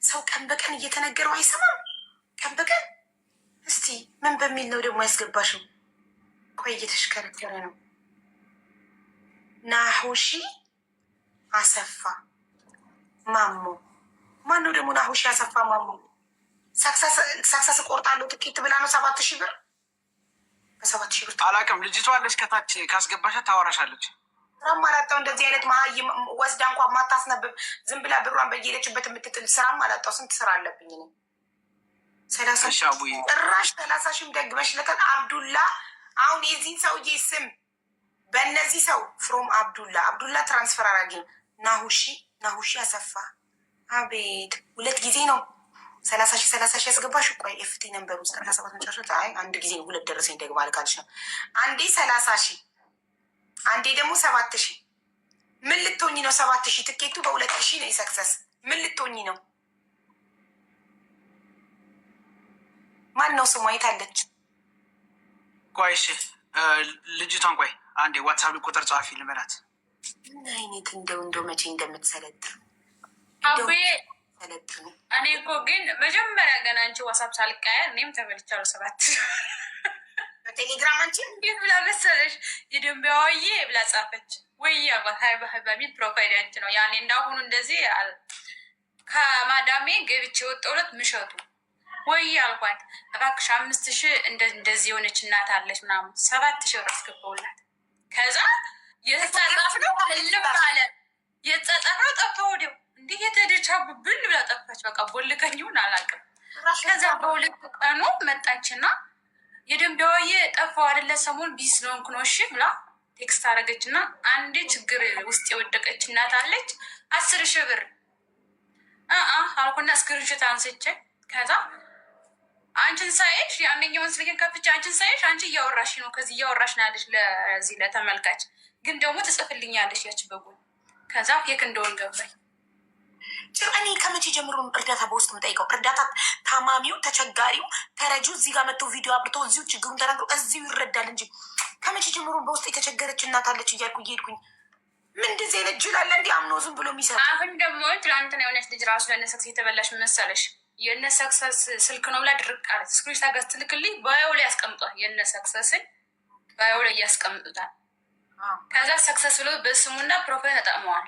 ሰው ቀን በቀን እየተነገረው አይሰማም። ቀን በቀን እስቲ ምን በሚል ነው ደግሞ ያስገባሽው? ቆይ እየተሽከረከረ ነው። ናሁሺ አሰፋ ማሞ። ማነው ደግሞ ናሁሺ አሰፋ ማሞ? ሰክሰስ ቆርጣለሁ ትኬት ብላ ነው 7,000 ብር በ7,000 ብር አላውቅም። ልጅቷ አለች ከታች ካስገባሻት ታወራሻለች። ስራም አላጣው እንደዚህ አይነት መሀይም ወስዳ እንኳን ማታስነብብ ዝም ብላ ብሯን በየሄደችበት የምትጥል ስራም አላጣው። ስንት ስራ አለብኝ እኔ 30,000 ደግመሽ ለከን አብዱላ አሁን የዚህን ሰውዬ ስም በእነዚህ ሰው ፍሮም አብዱላ ትራንስፈር አራጊ ናሁሺ አሰፋ አቤት 2 ጊዜ ነው 30,000 ያስገባሽ። ቆይ ኤፍቲ ነንበሩ 97 መጨረሻ አንድ ጊዜ ነው 2 ደረሰኝ ደግማ ልካልሽ ነው። አንዴ 30,000 አንዴ ደግሞ 7,000 ምን ልትሆኚ ነው? 7,000 ትኬቱ በ2,000 ነው የሰክሰስ ምን ልትሆኚ ነው? ማን ነው ስሟ? የታለች? ቆይ እሺ ልጅቷን ቆይ አንዴ ዋትሳፕ ቁጥር ጻፊ ልበላት። ምን አይነት እንደው መቼ እንደምትሰለጥኑ ሰለጥኑ። እኔ እኮ ግን መጀመሪያ ገና አንቺ ዋትሳፕ ሳልቀያየር እኔም ተበልቻለሁ 7,000 በቴሌግራም አንቺ እንዴት ብላ መሰለሽ የደንቢያዋዬ ብላ ጻፈች። ወይ አባት ሀይ በሚል ፕሮፋይል አንቺ ነው ያኔ እንዳሁኑ እንደዚህ ከማዳሜ ገብቼ የወጣሁለት ምሸቱ ወይ አልኳት እባክሽ 5,000 እንደዚህ የሆነች እናት አለች ምናምን 7,000 ብር አስገባውላት። ከዛ የተጻጻፍነው ልም አለ የተጻጻፍነው ጠፋ ወዲያው እንዲህ የተደቻቡብን ብላ ጠፋች። በቃ ቦልከኝውን አላውቅም። ከዛ በ2 ቀኑ መጣችና የደንቢያዋዬ ጠፋው አይደለ ሰሞን ቢስ ለሆንኩ ነው እሺ ብላ ቴክስት አደረገች እና አንዴ ችግር ውስጥ የወደቀች እናት አለች 10,000 ብር አልኩና እስክሪንሾት አንስቼ ከዛ አንቺን ሳይሽ የአንደኛውን ስልኬን ከፍቼ አንቺን ሳይሽ አንቺ እያወራሽ ነው ከዚህ እያወራሽ ነው ያለሽ ለዚህ ለተመልካች ግን ደግሞ ትጽፍልኛለሽ ያች በጎን ከዛ ፌክ እንደሆን ገባኝ። እኔ ከመቼ ጀምሮ እርዳታ በውስጥ የምጠይቀው? እርዳታ ታማሚው ተቸጋሪው ተረጂው እዚህ ጋር መጥተው ቪዲዮ አብርተው እዚሁ ችግሩን ተናግረው እዚሁ ይረዳል እንጂ ከመቼ ጀምሮ በውስጥ የተቸገረች እናት አለች እያልኩ እየሄድኩኝ ምን እንደዚህ አይነት ጅላለ እንዲ አምኖ ዝም ብሎ የሚሰጥ። አሁን ደግሞ ትላንትና የሆነች ልጅ ራሱ ለነሰክስ የተበላሽ መሰለሽ የነሰክሰስ ስልክ ነው ብላ ድርቅ አለት ስክሪን ታጋስ ትልክልኝ ባዮ ላይ ያስቀምጧል። የነሰክሰስን ባዮ ላይ ያስቀምጡታል። ከዛ ሰክሰስ ብሎ በስሙና ፕሮፋይል ተጠቅመዋል።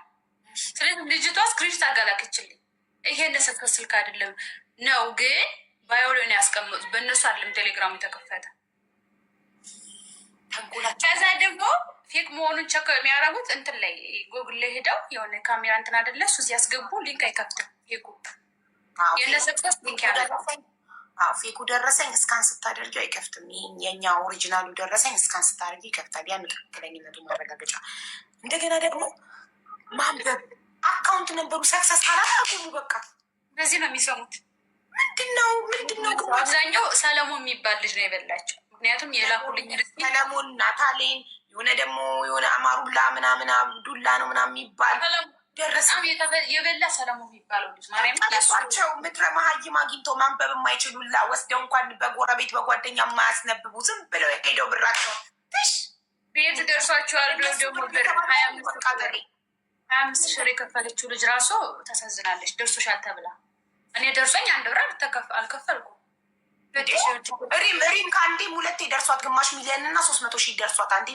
ስለዚህ ልጅቷ ስክሪን ታጋላክችልኝ ይሄ የነሰክሰስ ስልክ አይደለም ነው ግን ባዮ ላይ ነው ያስቀምጡት። በእነሱ አይደለም ቴሌግራሙ የተከፈተ። ከዛ ደግሞ ፌክ መሆኑን ቸክ የሚያደርጉት እንትን ላይ ጎግል ላይ ሄደው የሆነ ካሜራ እንትን አይደለ እሱ ሲያስገቡ ሊንክ አይከፍትም። ፌኩ የነሰክሰስ ሊንክ ያደረሰኝ ፌኩ ደረሰኝ እስካን ስታደርጊ አይከፍትም። የኛ ኦሪጂናሉ ደረሰኝ እስካን ስታደርጊ ይከፍታል። ያን ትክክለኝነቱ ማረጋገጫ። እንደገና ደግሞ ማንበብ አካውንት ነበሩ ሰክሰስ አላቁሙ በቃ በዚህ ነው የሚሰሙት። ምንድነው ግን አብዛኛው ሰለሞን የሚባል ልጅ ነው የበላቸው። ምክንያቱም የላኩልኝ ሰለሞን ናታሌን የሆነ ደግሞ የሆነ አማሩላ ምናምን አብዱላ ነው ምናምን የሚባል ደረሰ የበላ ሰለሞን የሚባለው ልጅ ማርያምቸው ምድረ መሀይም አግኝቶ ማንበብ የማይችሉላ ወስደው እንኳን በጎረቤት በጓደኛ የማያስነብቡ ዝም ብለው የሄደው ብራቸው ቤት ደርሷቸዋል ብለው ደግሞ ብር 25,000 የከፈለችው ልጅ ራሱ ታሳዝናለች። ደርሶሻል ተብላ እኔ ደርሶኝ 1 ብር አልከፈልኩም። ሪም ከአንዴም 2 ደርሷት 500,000 እና 300,000 ደርሷት። አንዴ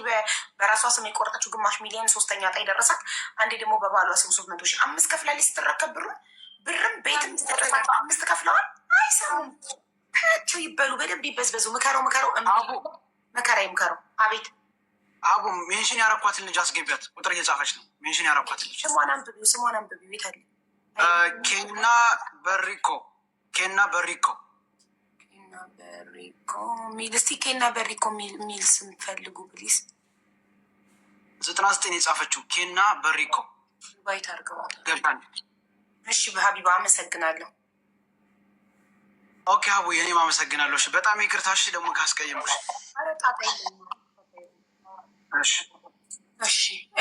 በራሷ ስም የቆረጠችው 500,000 3ኛ ዕጣ ደረሳት። አንዴ ደግሞ በባሏ ስም 300,000 5 ከፍላለች ስትረከብ ብርም ቤትም ስትረሳቸው 5 ከፍለዋል። አይሰሙም ታያቸው ይበሉ በደንብ ይበዝበዙ። ምከረው መከራ ይምከረው። አቤት አቡ ሜንሽን ያረኳትን ልጅ አስገቢያት። ቁጥር እየጻፈች ነው። ሜንሽን ያረኳትን ልጅ ስሟን አንብቢው። ቤት አለ ኬና በሪኮ ሚል እስቲ ኬና በሪኮ ሚል ስም ፈልጉ ፕሊዝ። 99 የጻፈችው ኬና በሪኮ ባይት አርገዋል ገብታለች። እሺ በሀቢባ አመሰግናለሁ። ኦኬ አቡ የኔም አመሰግናለሁ። በጣም ይቅርታሽ ደግሞ ካስቀየምኩሽ።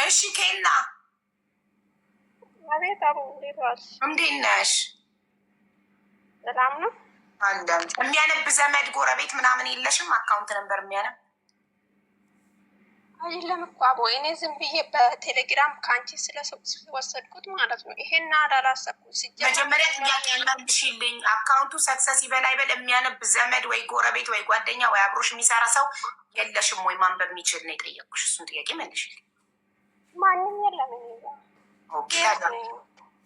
እሺ ኬና አቤት አቡ እንዴት ነሽ? ሰላም ነው። አንዳንድ የሚያነብ ዘመድ ጎረቤት ምናምን የለሽም? አካውንት ነበር የሚያነብ አይደለም እኮ አቦ እኔ ዝም ብዬ በቴሌግራም ከአንቺ ስለወሰድኩት ማለት ነው። ይሄን አላሰብኩት። መጀመሪያ ጥያቄ መልሽልኝ። አካውንቱ ሰክሰስ ይበል አይበል የሚያነብ ዘመድ ወይ ጎረቤት ወይ ጓደኛ ወይ አብሮሽ የሚሰራ ሰው የለሽም ወይ? ማንበብ የሚችል ነው የጠየቁሽ። እሱን ጥያቄ መልሽልኝ። ማንም የለም።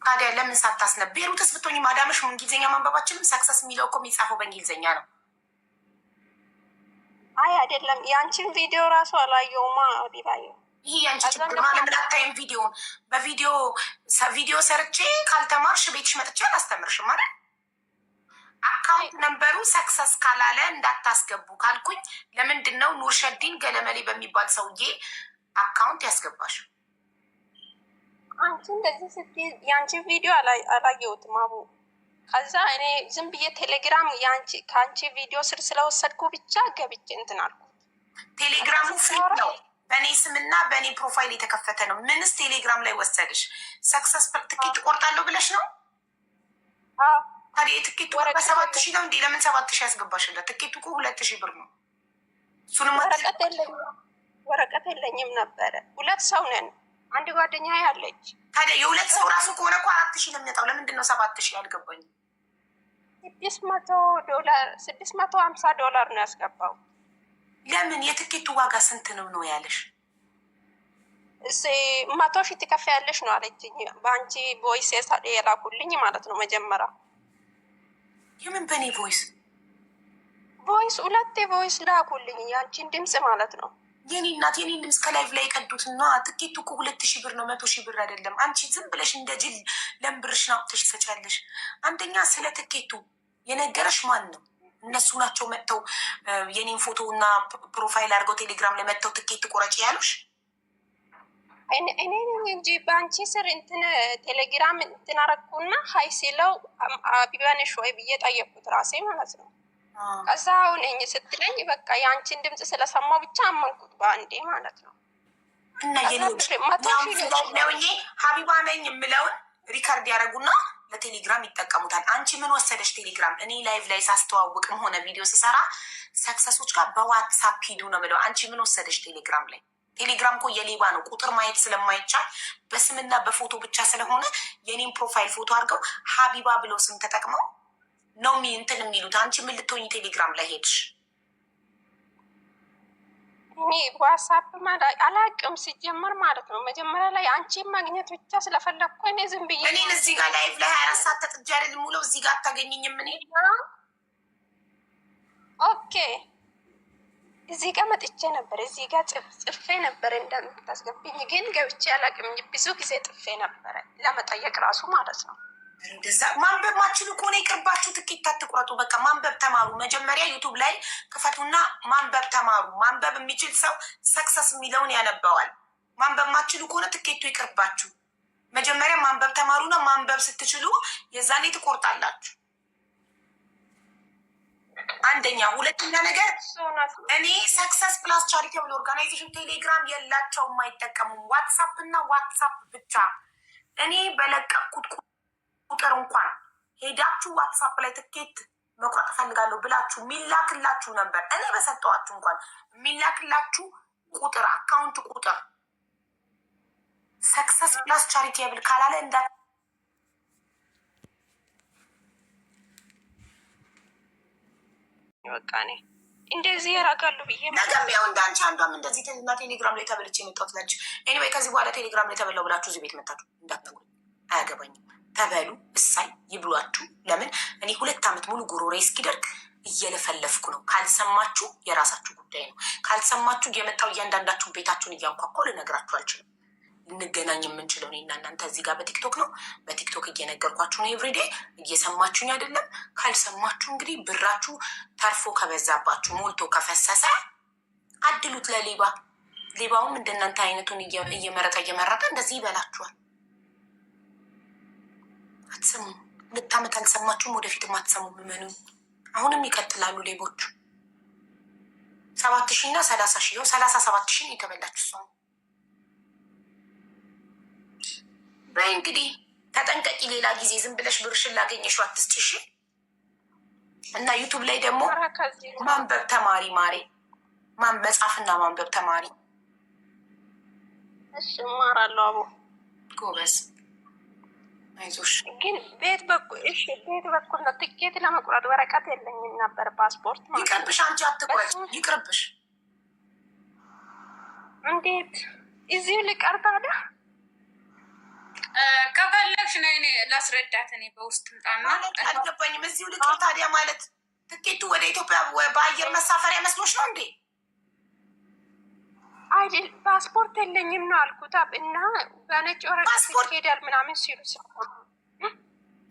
ታዲያ ለምን ሳታስነብ? ቤሩትስ ብትሆኝ ማዳምሽ እንግሊዝኛ ማንበባችንም ሰክሰስ የሚለው እኮ የሚጻፈው በእንግሊዝኛ ነው። አይ አይደለም፣ የአንቺን ቪዲዮ ራሱ አላየውማ ቢባየ። ይህ የአንቺ ችግር ነው። ለምን አታይም ቪዲዮን? በቪዲዮ ሰርቼ ካልተማርሽ ቤትሽ መጥቼ አላስተምርሽም ማለት አካውንት ነንበሩ ሰክሰስ ካላለ እንዳታስገቡ ካልኩኝ ለምንድን ነው ኑርሸዲን ገለመሌ በሚባል ሰውዬ አካውንት ያስገባሽ? አንቺ እንደዚህ ስትይ የአንቺ ቪዲዮ አላየሁትም አቡ። ከዛ እኔ ዝም ብዬ ቴሌግራም ከአንቺ ቪዲዮ ስር ስለወሰድኩ ብቻ ገብቼ እንትን አልኩ። ቴሌግራሙ ፍሪ ነው፣ በእኔ ስምና በእኔ ፕሮፋይል የተከፈተ ነው። ምንስ ቴሌግራም ላይ ወሰድሽ? ሰክሰስ ትኬት ቆርጣለሁ ብለሽ ነው? ታዲያ የትኬቱ በ7,000 ነው እንዴ? ለምን 7,000 ያስገባሽለት? ትኬቱ እኮ 2,000 ብር ነው። እሱንም ወረቀት የለኝም ነበረ። 2 ሰው ነን፣ አንድ ጓደኛ ያለች። ታዲያ የ2 ሰው ራሱ ከሆነ እኮ 4,000 ነው የሚመጣው። ለምንድን ነው 7,000 ያልገባኝ? $650 ነው ያስገባው። ለምን? የትኬቱ ዋጋ ስንት ነው ያለሽ? 100,000 ትከፍያለሽ ነው አለችኝ። በአንቺ ቮይስ የላኩልኝ ማለት ነው መጀመሪያ። የምን በእኔ ቮይስ 2 ቮይስ ላኩልኝ፣ የአንቺን ድምፅ ማለት ነው። የኔ እናት የኔን ድምፅ ከላይቭ ላይ የቀዱት እና ትኬቱ እኮ 2,000 ብር ነው፣ 100,000 ብር አይደለም። አንቺ ዝም ብለሽ እንደ ጅል ለምብርሽን አውጥተሽ ትሰጫለሽ። አንደኛ ስለ ትኬቱ የነገረሽ ማን ነው? እነሱ ናቸው መጥተው የኔን ፎቶ እና ፕሮፋይል አድርገው ቴሌግራም ላይ መጥተው ትኬት ቁረጭ ያሉሽ? እኔ እንጂ በአንቺ ስር እንትን ቴሌግራም እንትን አረኩና ሀይ ሲለው አቢባነሽ ወይ ብዬ ጠየቅኩት ራሴ ማለት ነው። ከዛ አሁን ስትለኝ በቃ የአንቺን ድምፅ ስለሰማው ብቻ አመንኩት በአንዴ ማለት ነው። እና ሀቢባ ነኝ የምለውን ሪካርድ ያደረጉና ለቴሌግራም ይጠቀሙታል። አንቺ ምን ወሰደሽ ቴሌግራም? እኔ ላይቭ ላይ ሳስተዋውቅም ሆነ ቪዲዮ ስሰራ ሰክሰሶች ጋር በዋትሳፕ ሂዱ ነው የምለው። አንቺ ምን ወሰደሽ ቴሌግራም ላይ? ቴሌግራም እኮ የሌባ ነው። ቁጥር ማየት ስለማይቻል በስምና በፎቶ ብቻ ስለሆነ የኔም ፕሮፋይል ፎቶ አድርገው ሀቢባ ብለው ስም ተጠቅመው ነው እንትን የሚሉት። አንቺ ምን ልትሆኝ ቴሌግራም ላይ ሄድሽ? እኔ ዋትሳፕ አላቅም ሲጀመር ማለት ነው። መጀመሪያ ላይ አንቺን ማግኘት ብቻ ስለፈለግኩ እኔ ዝም ብዬ እኔን እዚህ ጋር ላይቭ ላይ 24 ሰዓት ተጥጃ አይደል ሙለው እዚህ ጋር አታገኝኝም። ምን ኦኬ እዚህ ጋር መጥቼ ነበር፣ እዚህ ጋር ጽፌ ነበር እንደምታስገብኝ፣ ግን ገብቼ አላቅም። ብዙ ጊዜ ጥፌ ነበረ ለመጠየቅ ራሱ ማለት ነው። እንደዛ ማንበብ ማችሉ ከሆነ ይቅርባችሁ፣ ትኬት አትቁረጡ። በቃ ማንበብ ተማሩ። መጀመሪያ ዩቱብ ላይ ክፈቱና ማንበብ ተማሩ። ማንበብ የሚችል ሰው ሰክሰስ የሚለውን ያነባዋል። ማንበብ ማችሉ ከሆነ ትኬቱ ይቅርባችሁ። መጀመሪያ ማንበብ ተማሩና ማንበብ ስትችሉ የዛኔ ትቆርጣላችሁ። አንደኛ። ሁለተኛ ነገር እኔ ሰክሰስ ፕላስ ቻሪቴብል ኦርጋናይዜሽን ቴሌግራም የላቸውም፣ አይጠቀሙም። ዋትሳፕ እና ዋትሳፕ ብቻ። እኔ በለቀኩት ቁጥር እንኳን ሄዳችሁ ዋትሳፕ ላይ ትኬት መቁረጥ እፈልጋለሁ ብላችሁ የሚላክላችሁ ነበር። እኔ በሰጠዋችሁ እንኳን የሚላክላችሁ ቁጥር አካውንት ቁጥር ሰክሰስ ፕላስ ቻሪቴብል ካላለ እንዳ በቃ እኔ እንደዚህ ያደርጋሉ ብዬ ነገም ያው እንዳንቺ አንዷም እንደዚህ እና ቴሌግራም ላይ ተበልቼ የመጣሁት ላንቺ። ኤኒዌይ ከዚህ በኋላ ቴሌግራም ላይ ተበላው ብላችሁ እዚህ ቤት መጣችሁ እንዳትነግሩኝ፣ አያገባኝም። ተበሉ እሳይ ይብሏችሁ። ለምን እኔ 2 ዓመት ሙሉ ጉሮሬ እስኪደርቅ እየለፈለፍኩ ነው። ካልሰማችሁ የራሳችሁ ጉዳይ ነው። ካልሰማችሁ የመጣው እያንዳንዳችሁ ቤታችሁን እያንኳኳ ልነግራችሁ አልችልም። ልንገናኝ የምንችለው እኔና እናንተ እዚህ ጋር በቲክቶክ ነው። በቲክቶክ እየነገርኳችሁ ነው። ኤቭሪዴ እየሰማችሁኝ አይደለም። ካልሰማችሁ እንግዲህ ብራችሁ ተርፎ ከበዛባችሁ ሞልቶ ከፈሰሰ አድሉት ለሌባ። ሌባውም እንደናንተ አይነቱን እየመረጠ እንደዚህ ይበላችኋል። አትሰሙም። 2 ዓመት አልሰማችሁም፣ ወደፊትም አትሰሙም። ምመኑ አሁንም ይቀጥላሉ ሌቦቹ። 7,000 እና 30,000 37,000 የተበላችሁ ሰው በይ እንግዲህ ተጠንቀቂ። ሌላ ጊዜ ዝም ብለሽ ብርሽን ላገኘሽው አትስጭሽ። እና ዩቱብ ላይ ደግሞ ማንበብ ተማሪ ማሬ፣ መጻፍና ማንበብ ተማሪ። እሺ እማራለሁ አቦ። ጎበዝ አይዞሽ። ግን ቤት በኩል ነው ትኬት ለመቁረጥ ወረቀት የለኝም ነበር፣ ፓስፖርት ማለት። ይቅርብሽ፣ አንቺ አትቁረጭ፣ ይቅርብሽ። እንዴት እዚሁ ልቀር ታዲያ? ከፈለግሽ ነው እኔ ላስረዳት። እኔ በውስጥ ጣና አልገባኝም። እዚሁ ልክ ታዲያ ማለት ትኬቱ ወደ ኢትዮጵያ በአየር መሳፈሪያ መስሎች ነው እንዴ? አይደል ፓስፖርት የለኝም ነው አልኩት። እና በነጭ ወረቀት ሄዳል ምናምን ሲሉ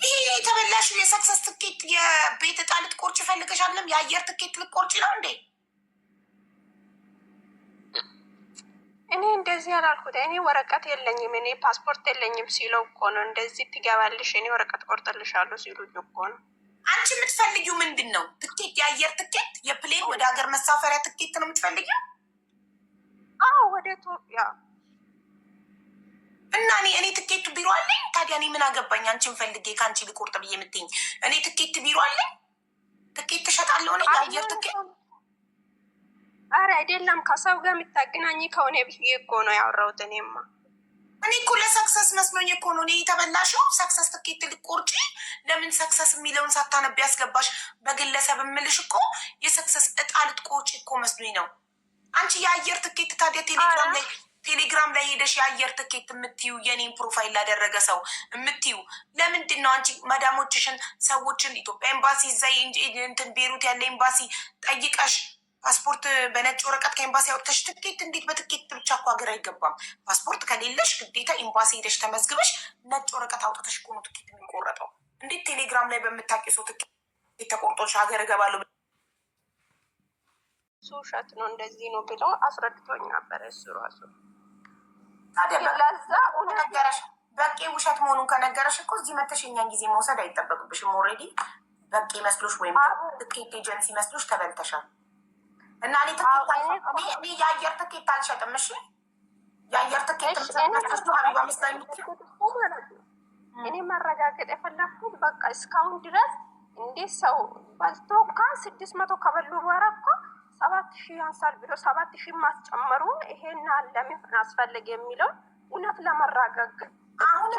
ይሄ የተበላሹ የሰክሰስ ትኬት የቤት ዕጣ ልትቆርጭ ፈልገሽ አይደለም? የአየር ትኬት ልትቆርጭ ነው እንዴ? እኔ እንደዚህ ያላልኩት። እኔ ወረቀት የለኝም እኔ ፓስፖርት የለኝም ሲለው እኮ ነው እንደዚህ ትገባልሽ እኔ ወረቀት ቆርጥልሻለሁ ሲሉ እኮ ነው። አንቺ የምትፈልጊው ምንድን ነው? ትኬት፣ የአየር ትኬት፣ የፕሌን ወደ ሀገር መሳፈሪያ ትኬት ነው የምትፈልጊው? አዎ ወደ ኢትዮጵያ። እና እኔ ትኬቱ ቢሮ አለኝ። ታዲያ እኔ ምን አገባኝ? አንቺን ፈልጌ ከአንቺ ልቆርጥ ብዬ የምትይኝ? እኔ ትኬት ቢሮ አለኝ። ትኬት ትሸጣለሁ እኔ የአየር ትኬት። አረ አይደለም ከሰው ጋር የምታገናኝ ከሆነ ብዬ እኮ ነው ያወራሁት። እኔማ እኔ እኮ ለሰክሰስ መስሎኝ እኮ ነው። እኔ የተበላሽው ሰክሰስ ትኬት ልቆርጪ። ለምን ሰክሰስ የሚለውን ሳታነብ ያስገባሽ? በግለሰብ የምልሽ እኮ የሰክሰስ እጣ ልትቆርጪ እኮ መስሎኝ ነው። አንቺ የአየር ትኬት ታዲያ ቴሌግራም ላይ ሄደሽ የአየር ትኬት የምትዩ የኔን ፕሮፋይል ላደረገ ሰው የምትዩ ለምንድን ነው? አንቺ መዳሞችሽን ሰዎችን ኢትዮጵያ ኤምባሲ እዛ እንትን ቤሩት ያለ ኤምባሲ ጠይቀሽ ፓስፖርት በነጭ ወረቀት ከኤምባሲ ያወጥተሽ ትኬት እንዴት በትኬት ብቻ እኮ ሀገር አይገባም። ፓስፖርት ከሌለሽ ግዴታ ኤምባሲ ሄደሽ ተመዝግበሽ ነጭ ወረቀት አውጥተሽ እኮ ነው ትኬት የሚቆረጠው። እንዴት ቴሌግራም ላይ በምታውቂ ሰው ትኬት ተቆርጦሽ ሀገር እገባለሁ? እሱ ውሸት ነው እንደዚህ ነው ብለው አስረድቶኝ ነበር እሱ ራሱ። ለዛ ነገረሽ በቂ ውሸት መሆኑን ከነገረሽ እኮ እዚህ መተሽ የኛን ጊዜ መውሰድ አይጠበቅብሽም። ኦልሬዲ በቂ መስሎሽ ወይም ትኬት ኤጀንሲ መስሎሽ ተበልተሻል። እና እኔ የአየር ትኬት አልሸጥም። እሺ የአየር ትኬት ሀቢባ መስላኝ እኔ ማረጋገጥ የፈለግኩት በቃ እስካሁን ድረስ እንዴት ሰው በልቶ እንኳን 600 ከበሉ በኋላ እኮ 7000 ያንሳል ብሎ 7000 ማስጨመሩ ይሄን ለምን አስፈለገ የሚለው እውነት ለመረጋገጥ አሁን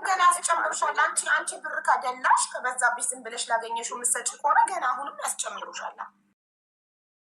ገና ያስጨምሩሻል። አንቺ ብር ከደላሽ ከበዛብሽ ዝም ብለሽ ላገኘሽው የምትሰጪ ከሆነ ገና አሁንም ያስጨምሩሻል።